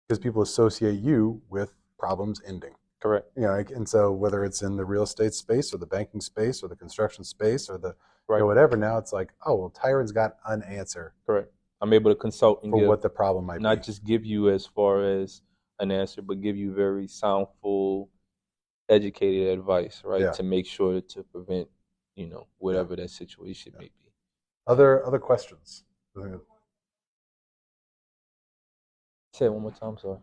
Because people associate you with problems ending. Correct. And so whether it's in the real estate space or the banking space or the construction space or the right. Whatever, now it's like, oh, well, Tyron's got an answer. Correct. I'm able to consult and for what the problem might be. Not just give you as far as an answer, but give you very soundful, educated advice, right? Yeah. To make sure to prevent, whatever that situation may be. Other questions? Say it one more time, sorry.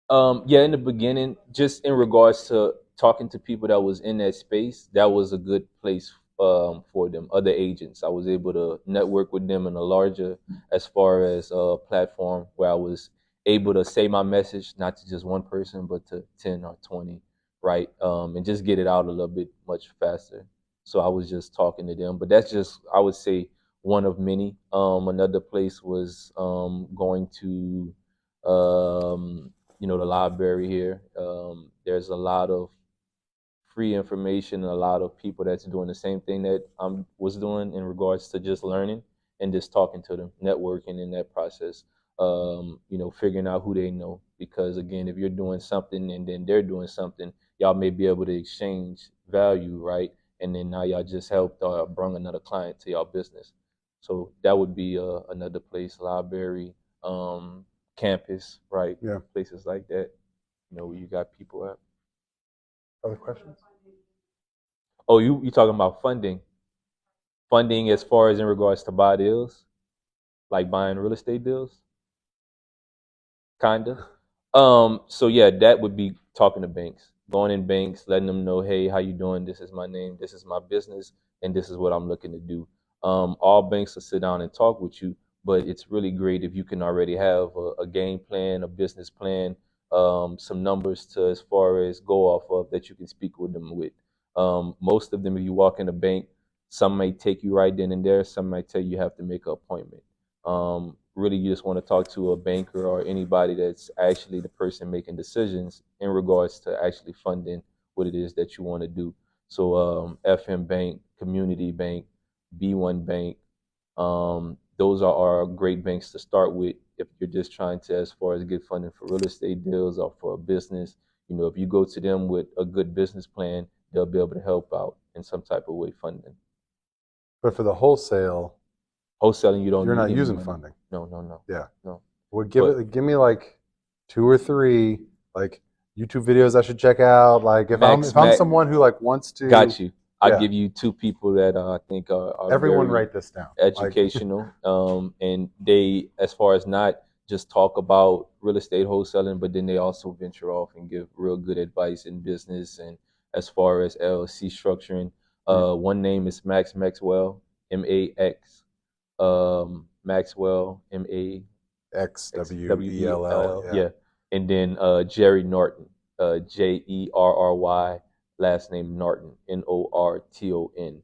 In the beginning, just in regards to talking to people that was in that space, that was a good place for them, other agents. I was able to network with them in a larger, as far as platform, where I was able to say my message, not to just one person, but to 10 or 20, right? And just get it out a little bit much faster. So I was just talking to them, but that's just, I would say, one of many. Another place was going to, the library here. There's a lot of free information and a lot of people that's doing the same thing that I was doing in regards to just learning and just talking to them, networking in that process, figuring out who they know. Because again, if you're doing something and then they're doing something, y'all may be able to exchange value, right? And then now y'all just helped bring another client to y'all business. So that would be another place, library, campus, right? Yeah. Places like that, where you got people at. Other questions? Oh, you talking about funding? Funding as far as in regards to buy deals, like buying real estate deals, kinda. So yeah, that would be talking to banks, going in banks, letting them know, hey, how you doing? This is my name, this is my business, and this is what I'm looking to do. All banks will sit down and talk with you, but it's really great if you can already have a game plan, a business plan, some numbers to as far as go off of that you can speak with them with. Most of them, if you walk in a bank, some may take you right then and there. Some might tell you have to make an appointment. Really, you just want to talk to a banker or anybody that's actually the person making decisions in regards to actually funding what it is that you want to do. So FM Bank, Community Bank, B1 Bank, those are our great banks to start with if you're just trying to, as far as get funding for real estate deals or for a business. If you go to them with a good business plan, they'll be able to help out in some type of way funding. But for the wholesaling, you're not using funding. No. Yeah. No. Well, give me like 2 or 3 like YouTube videos I should check out? Like if I'm someone who like wants to. Got you. I'll give you 2 people that I think are everyone very write this down. Educational, and they, as far as not just talk about real estate wholesaling, but then they also venture off and give real good advice in business and as far as LLC structuring. One name is Max Maxwell, Max, Maxwell, Maxwell. Yeah. And then Jerry Norton, Jerry, last name Norton, Norton.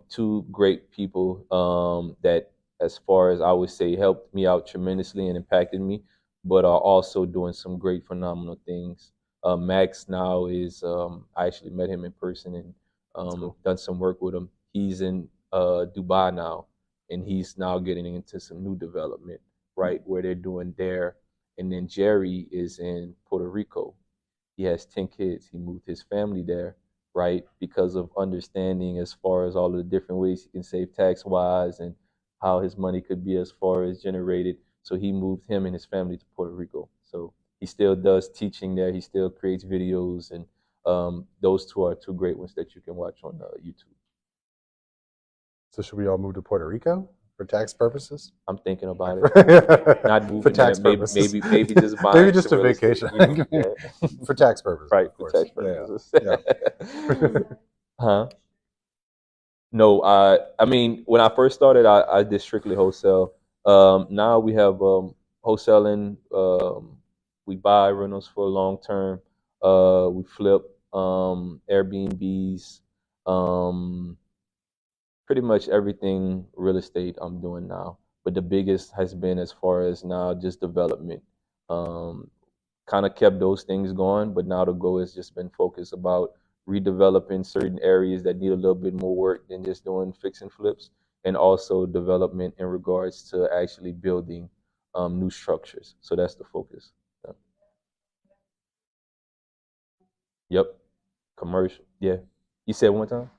2 great people that, as far as I would say, helped me out tremendously and impacted me, but are also doing some great, phenomenal things. Max now is, I actually met him in person and cool. done some work with him. He's in Dubai now, and he's now getting into some new development, right, where they're doing there. And then Jerry is in Puerto Rico. He has 10 kids. He moved his family there, right, because of understanding as far as all of the different ways he can save tax-wise and how his money could be as far as generated. So he moved him and his family to Puerto Rico. So he still does teaching there. He still creates videos, and those 2 are 2 great ones that you can watch on YouTube. So should we all move to Puerto Rico for tax purposes? I'm thinking about it. Not moving for tax purposes. Maybe just buying. Maybe just a vacation. For tax purposes. Right, for tax purposes. Yeah. Huh? No, I mean, when I first started, I did strictly wholesale. Now we have wholesaling. We buy rentals for long term. We flip Airbnbs. Pretty much everything real estate I'm doing now. But the biggest has been, as far as now, just development. Kind of kept those things going, but now the goal has just been focused about redeveloping certain areas that need a little bit more work than just doing fix and flips, and also development in regards to actually building new structures. So that's the focus. Yeah. Yep. Commercial. Yeah. You said one time?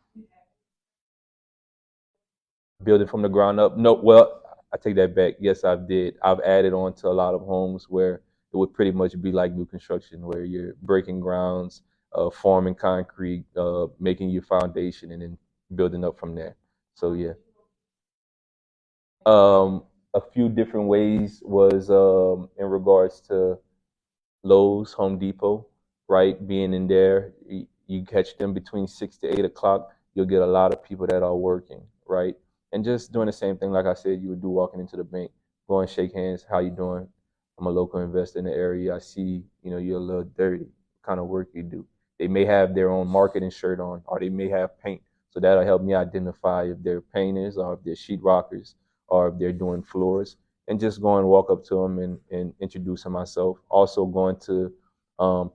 Building from the ground up. No, well, I take that back. Yes, I did. I've added on to a lot of homes where it would pretty much be like new construction, where you're breaking grounds, forming concrete, making your foundation, and then building up from there. So yeah. A few different ways was in regards to Lowe's, Home Depot, right? Being in there, you catch them between 6 to 8 o'clock. You'll get a lot of people that are working, right? And just doing the same thing, like I said, you would do walking into the bank, go and shake hands. How you doing? I'm a local investor in the area. I see, you're a little dirty. What kind of work you do? They may have their own marketing shirt on, or they may have paint. So that'll help me identify if they're painters or if they're sheetrockers or if they're doing floors, and just go and walk up to them and introducing myself. Also going to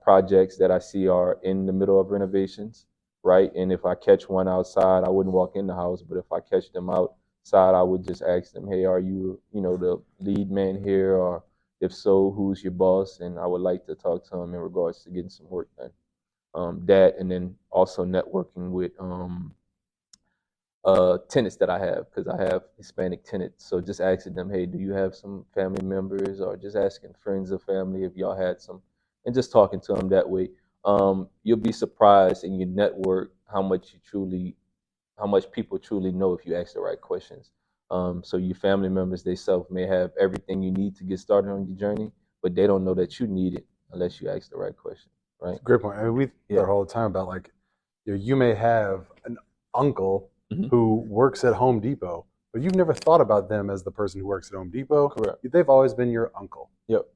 projects that I see are in the middle of renovations, right? And if I catch one outside, I wouldn't walk in the house, but if I catch them outside, I would just ask them, hey, are you, the lead man here? Or if so, who's your boss? And I would like to talk to them in regards to getting some work done. That, and then also networking with tenants that I have, because I have Hispanic tenants. So just asking them, hey, do you have some family members? Or just asking friends or family if y'all had some, and just talking to them that way. You'll be surprised in your network how much people truly know if you ask the right questions. So your family members themselves may have everything you need to get started on your journey, but they don't know that you need it unless you ask the right question, right? Great point. I mean, we talk all the time about, like, you may have an uncle who works at Home Depot, but you've never thought about them as the person who works at Home Depot. Correct. They've always been your uncle. Yep.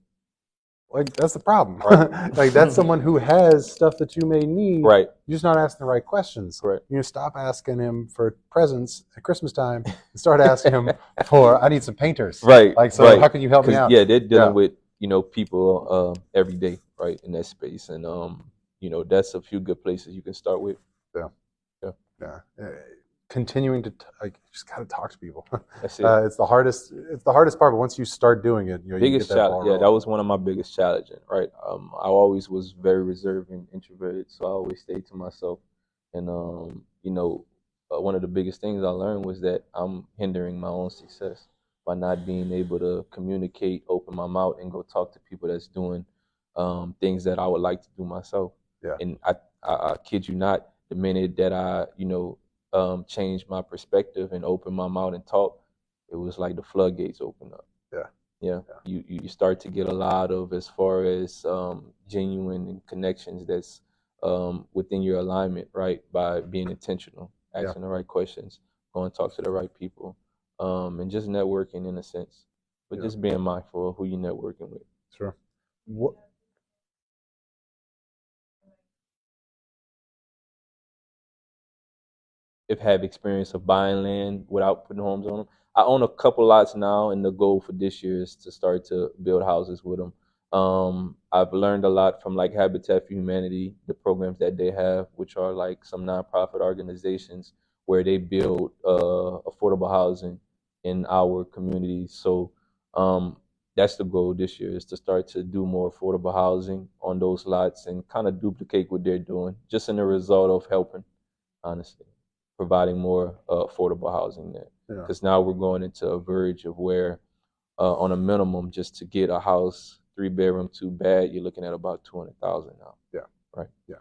Like, that's the problem. Right. Like, that's someone who has stuff that you may need. Right. You're just not asking the right questions. Correct. You stop asking him for presents at Christmas time and start asking him for, I need some painters. Right. Like, so right. How can you help me out? Yeah, they're dealing with, people every day, right, in that space. And, that's a few good places you can start with. Yeah. Continuing to you just got to talk to people. That's it. It's the hardest part, but once you start doing it, biggest challenge. Yeah, that was one of my biggest challenges. Right. I always was very reserved and introverted, so I always stayed to myself. And one of the biggest things I learned was that I'm hindering my own success by not being able to communicate, open my mouth, and go talk to people that's doing things that I would like to do myself. Yeah. And I kid you not, the minute that I, changed my perspective and opened my mouth and talked, it was like the floodgates opened up. Yeah. Yeah. You start to get a lot of, as far as genuine connections that's within your alignment, right? By being intentional, asking the right questions, going to talk to the right people, and just networking in a sense, but just being mindful of who you're networking with. Sure. What? Have experience of buying land without putting homes on them. I own a couple lots now, and the goal for this year is to start to build houses with them. I've learned a lot from like Habitat for Humanity, the programs that they have, which are like some nonprofit organizations where they build affordable housing in our communities. So that's the goal this year, is to start to do more affordable housing on those lots and kind of duplicate what they're doing, just in the result of helping, honestly, providing more affordable housing there. Because now we're going into a verge of where, on a minimum, just to get a house, 3-bedroom, 2-bath, you're looking at about $200,000 now. Yeah. Right. Yeah.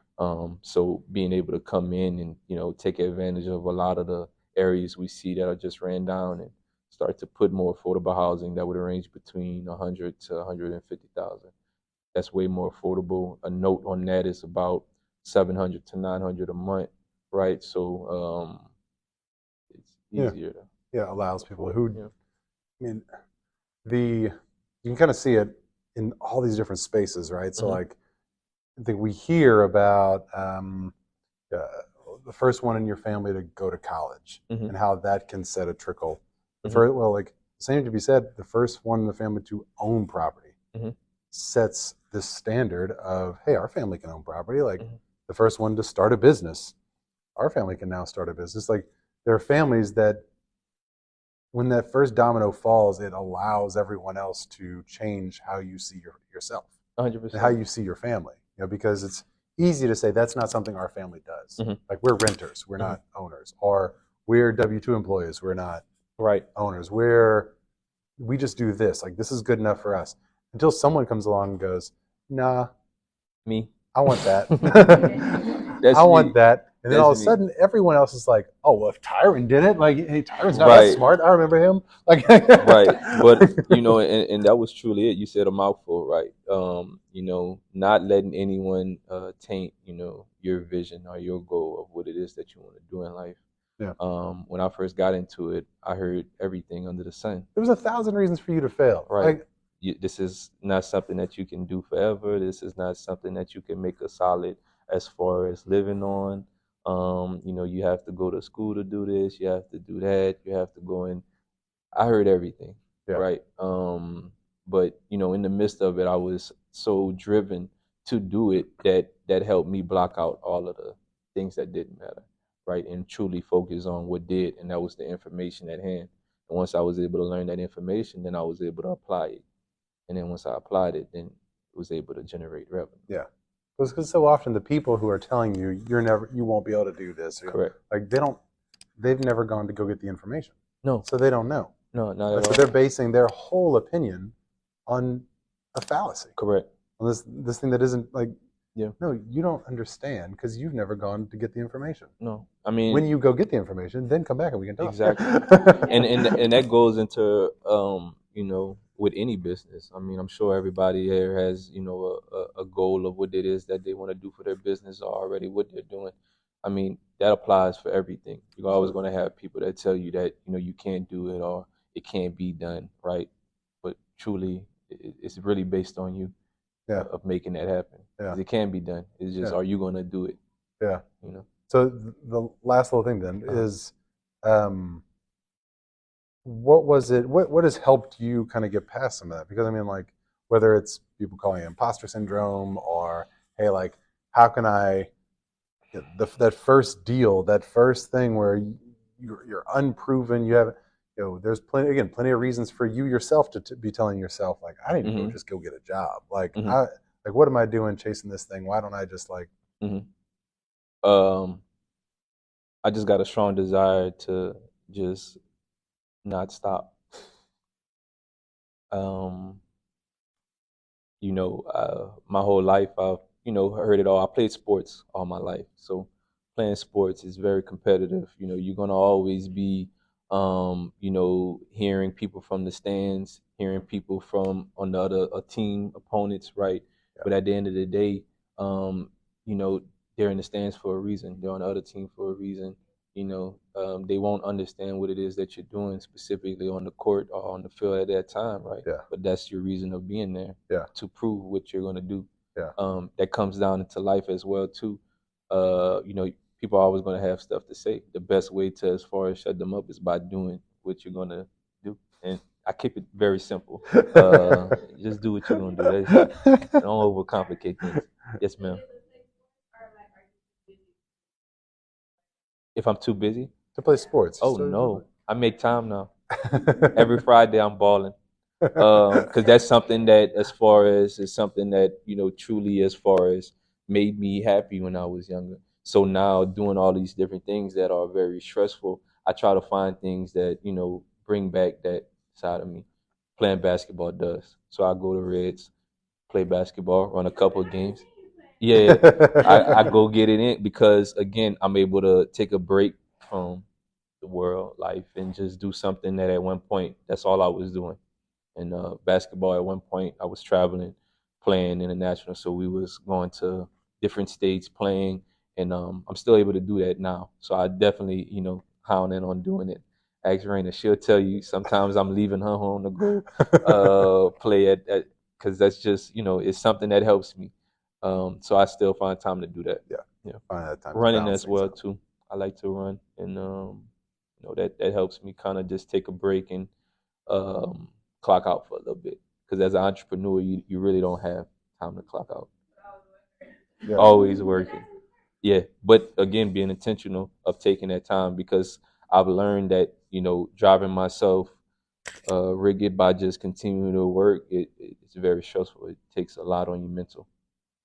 So being able to come in and take advantage of a lot of the areas we see that are just ran down and start to put more affordable housing that would range between 100 to 150,000. That's way more affordable. A note on that is about 700 to 900 a month. Right, so it's easier to allows people who, yeah. I mean, you can kind of see it in all these different spaces, right? So like, I think we hear about the first one in your family to go to college and how that can set a trickle. Well, like, same to be said, the first one in the family to own property sets this standard of, hey, our family can own property. Like the first one to start a business, our family can now start a business. Like, there are families that when that first domino falls, it allows everyone else to change how you see yourself, 100%, and how you see your family. Because it's easy to say that's not something our family does. Like, we're renters, we're not owners, or we're W-2 employees, we're not owners. We just do this. Like, this is good enough for us. Until someone comes along and goes, nah, me, I want that. That's I want me. that. And then That's all of a me. sudden, everyone else is like, oh, well, if Tyren did it, like, hey, Tyron's not that smart. I remember him. Like, right. But, and that was truly it. You said a mouthful, right? Not letting anyone taint, your vision or your goal of what it is that you want to do in life. Yeah. When I first got into it, I heard everything under the sun. There was 1,000 reasons for you to fail. Right. This is not something that you can do forever. This is not something that you can make a solid as far as living on. You have to go to school to do this. You have to do that. You have to go in. I heard everything, right? But in the midst of it, I was so driven to do it that helped me block out all of the things that didn't matter, right? And truly focus on what did, and that was the information at hand. And once I was able to learn that information, then I was able to apply it. And then once I applied it, then it was able to generate revenue. Yeah. Because so often the people who are telling you you won't be able to do this. Correct. Like, they've never gone to go get the information. No. So they don't know. No, not at all. So they're basing their whole opinion on a fallacy. Correct. On this thing that isn't like, yeah. No, you don't understand because you've never gone to get the information. No. I mean, when you go get the information, then come back and we can talk. Exactly. and that goes into with any business. I mean, I'm sure everybody here has, a goal of what it is that they want to do for their business or already what they're doing. I mean, that applies for everything. You're always going to have people that tell you that, you can't do it or it can't be done, right? But truly, it's really based on you of making that happen. Yeah. It can be done. It's just, are you going to do it? Yeah. So the last little thing then is, what has helped you kind of get past some of that? Because I mean, like, whether it's people calling it imposter syndrome or, hey, like, how can I get that first deal, that first thing where you're unproven, you have, there's plenty of reasons for you yourself to be telling yourself, like, I need to just go get a job. Like, what am I doing chasing this thing? Why don't I just like? I just got a strong desire to just not stop. my whole life I've heard it all. I played sports all my life, so playing sports is very competitive. You're gonna always be hearing people from the stands, hearing people from on the other team opponents, right? Yeah. But at the end of the day, um, you know, they're in the stands for a reason. They're on the other team for a reason. They won't understand what it is that you're doing specifically on the court or on the field at that time, right? Yeah. But that's your reason of being there, to prove what you're going to do. Yeah. That comes down into life as well too. People are always going to have stuff to say. The best way to, as far as shut them up, is by doing what you're going to do. And I keep it very simple. Just do what you're going to do. Don't overcomplicate things. Yes, ma'am. If I'm too busy to play sports. Oh no, I make time now. Every Friday I'm balling, because that's something that, as far as, is something that truly, as far as, made me happy when I was younger. So now, doing all these different things that are very stressful, I try to find things that bring back that side of me. Playing basketball does. So I go to Reds, play basketball, run a couple of games. Yeah, I go get it in, because again, I'm able to take a break from the world, life, and just do something that at one point, that's all I was doing. And basketball, at one point, I was traveling, playing international, so we was going to different states playing, and I'm still able to do that now. So I definitely, hound in on doing it. Ask Raina, she'll tell you sometimes I'm leaving her home to go play at because that's just, it's something that helps me. So I still find time to do that. Yeah. Find that time. Running as well too. I like to run, and that helps me kind of just take a break and clock out for a little bit. Because as an entrepreneur, you really don't have time to clock out. Yeah. Always working. Yeah, but again, being intentional of taking that time, because I've learned that driving myself rigid by just continuing to work, it's very stressful. It takes a lot on your mental.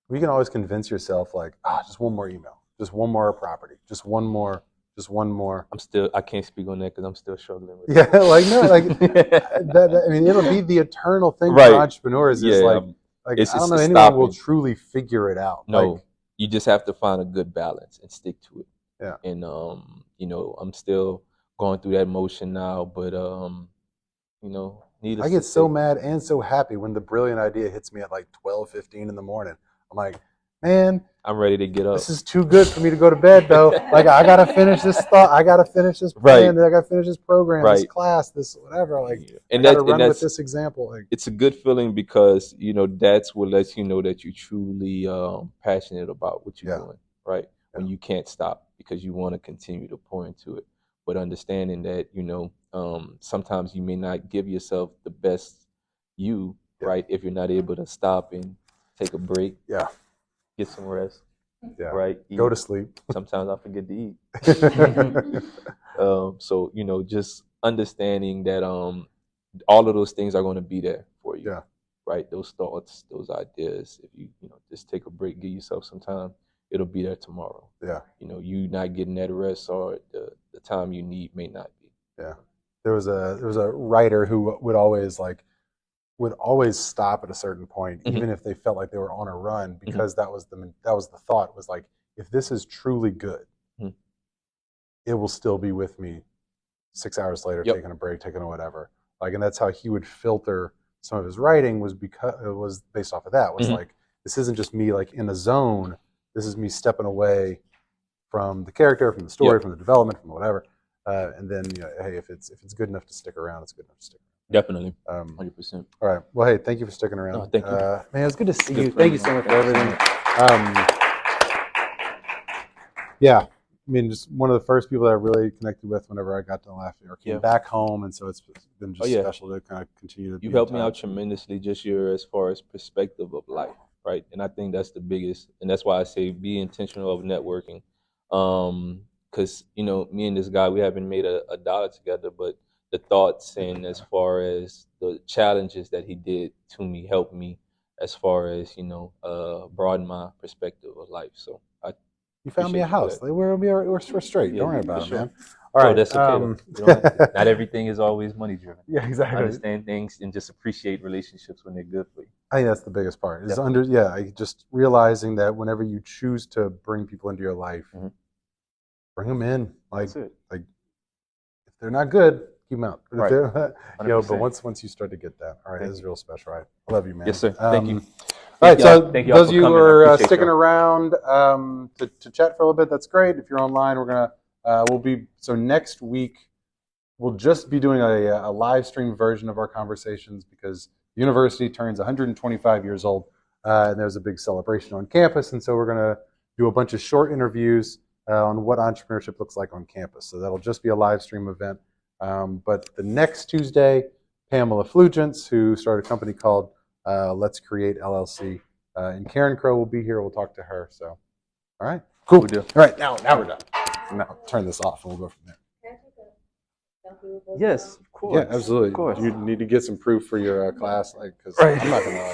You can always convince yourself, like, just one more email, just one more property, just one more. I can't speak on that because I'm still struggling with it. Yeah, that. I mean, it'll be the eternal thing for entrepreneurs. Is I don't know anyone will truly figure it out. No, you just have to find a good balance and stick to it. Yeah. And I'm still going through that motion now, but I get so mad and so happy when the brilliant idea hits me at like 12:15 in the morning. I'm like, man, I'm ready to get up. This is too good for me to go to bed, though. Like, I gotta finish this thought. I gotta finish this plan. I gotta finish this program, this class, this whatever. Like, and I gotta run with this example. Like, it's a good feeling, because that's what lets you know that you're truly passionate about what you're doing, right? When you can't stop because you want to continue to pour into it, but understanding that sometimes you may not give yourself the best you, right? If you're not able to stop and take a break. Yeah. Get some rest. Yeah. Right. Eat. Go to sleep. Sometimes I forget to eat. So just understanding that all of those things are going to be there for you. Yeah. Right. Those thoughts, those ideas. If you just take a break, give yourself some time, it'll be there tomorrow. Yeah. You not getting that rest, or the time you need may not be. Yeah. There was a writer who would always stop at a certain point, even if they felt like they were on a run, because that was the thought, was like, if this is truly good, it will still be with me 6 hours later, taking a break, taking a whatever. Like, and that's how he would filter some of his writing, was because it was based off of that. Was like, this isn't just me like in a zone. This is me stepping away from the character, from the story, from the development, from whatever. And then, hey, if it's good enough to stick around, it's good enough to stick around. Definitely, 100%. All right. Well, hey, thank you for sticking around. Oh, thank you. Man, it's good to see you. Thank you so much for everything. Yeah, I mean, just one of the first people that I really connected with whenever I got to Lafayette, or came back home, and so it's been just special to kind of continue to. You helped me out tremendously, just as far as perspective of life, right? And I think that's the biggest, and that's why I say be intentional of networking, because me and this guy, we haven't made a dollar together, but the thoughts, and as far as the challenges that he did to me, helped me as far as broaden my perspective of life. So I You found me a house. We're straight. Don't worry about it, man. All right, that's okay. Not everything is always money driven. Yeah, exactly. Understand things and just appreciate relationships when they're good for you. I think that's the biggest part. Is just realizing that whenever you choose to bring people into your life, bring them in. Like if they're not good, keep them out. Right. But once you start to get that, all right, this is real special. Right, I love you, man. Yes, sir. Thank you. All right, so those of you who are sticking around to chat for a little bit, that's great. If you're online, next week we'll just be doing a live stream version of our conversations because the university turns 125 years old, and there's a big celebration on campus, and so we're going to do a bunch of short interviews on what entrepreneurship looks like on campus. So that'll just be a live stream event. But the next Tuesday, Pamela Flugents, who started a company called Let's Create LLC, and Karen Crow will be here. We'll talk to her. So, all right, cool. All right, now we're done. Now turn this off, and we'll go from there. Yes, of course. Yeah, absolutely. Of course. You need to get some proof for your class, because I'm not gonna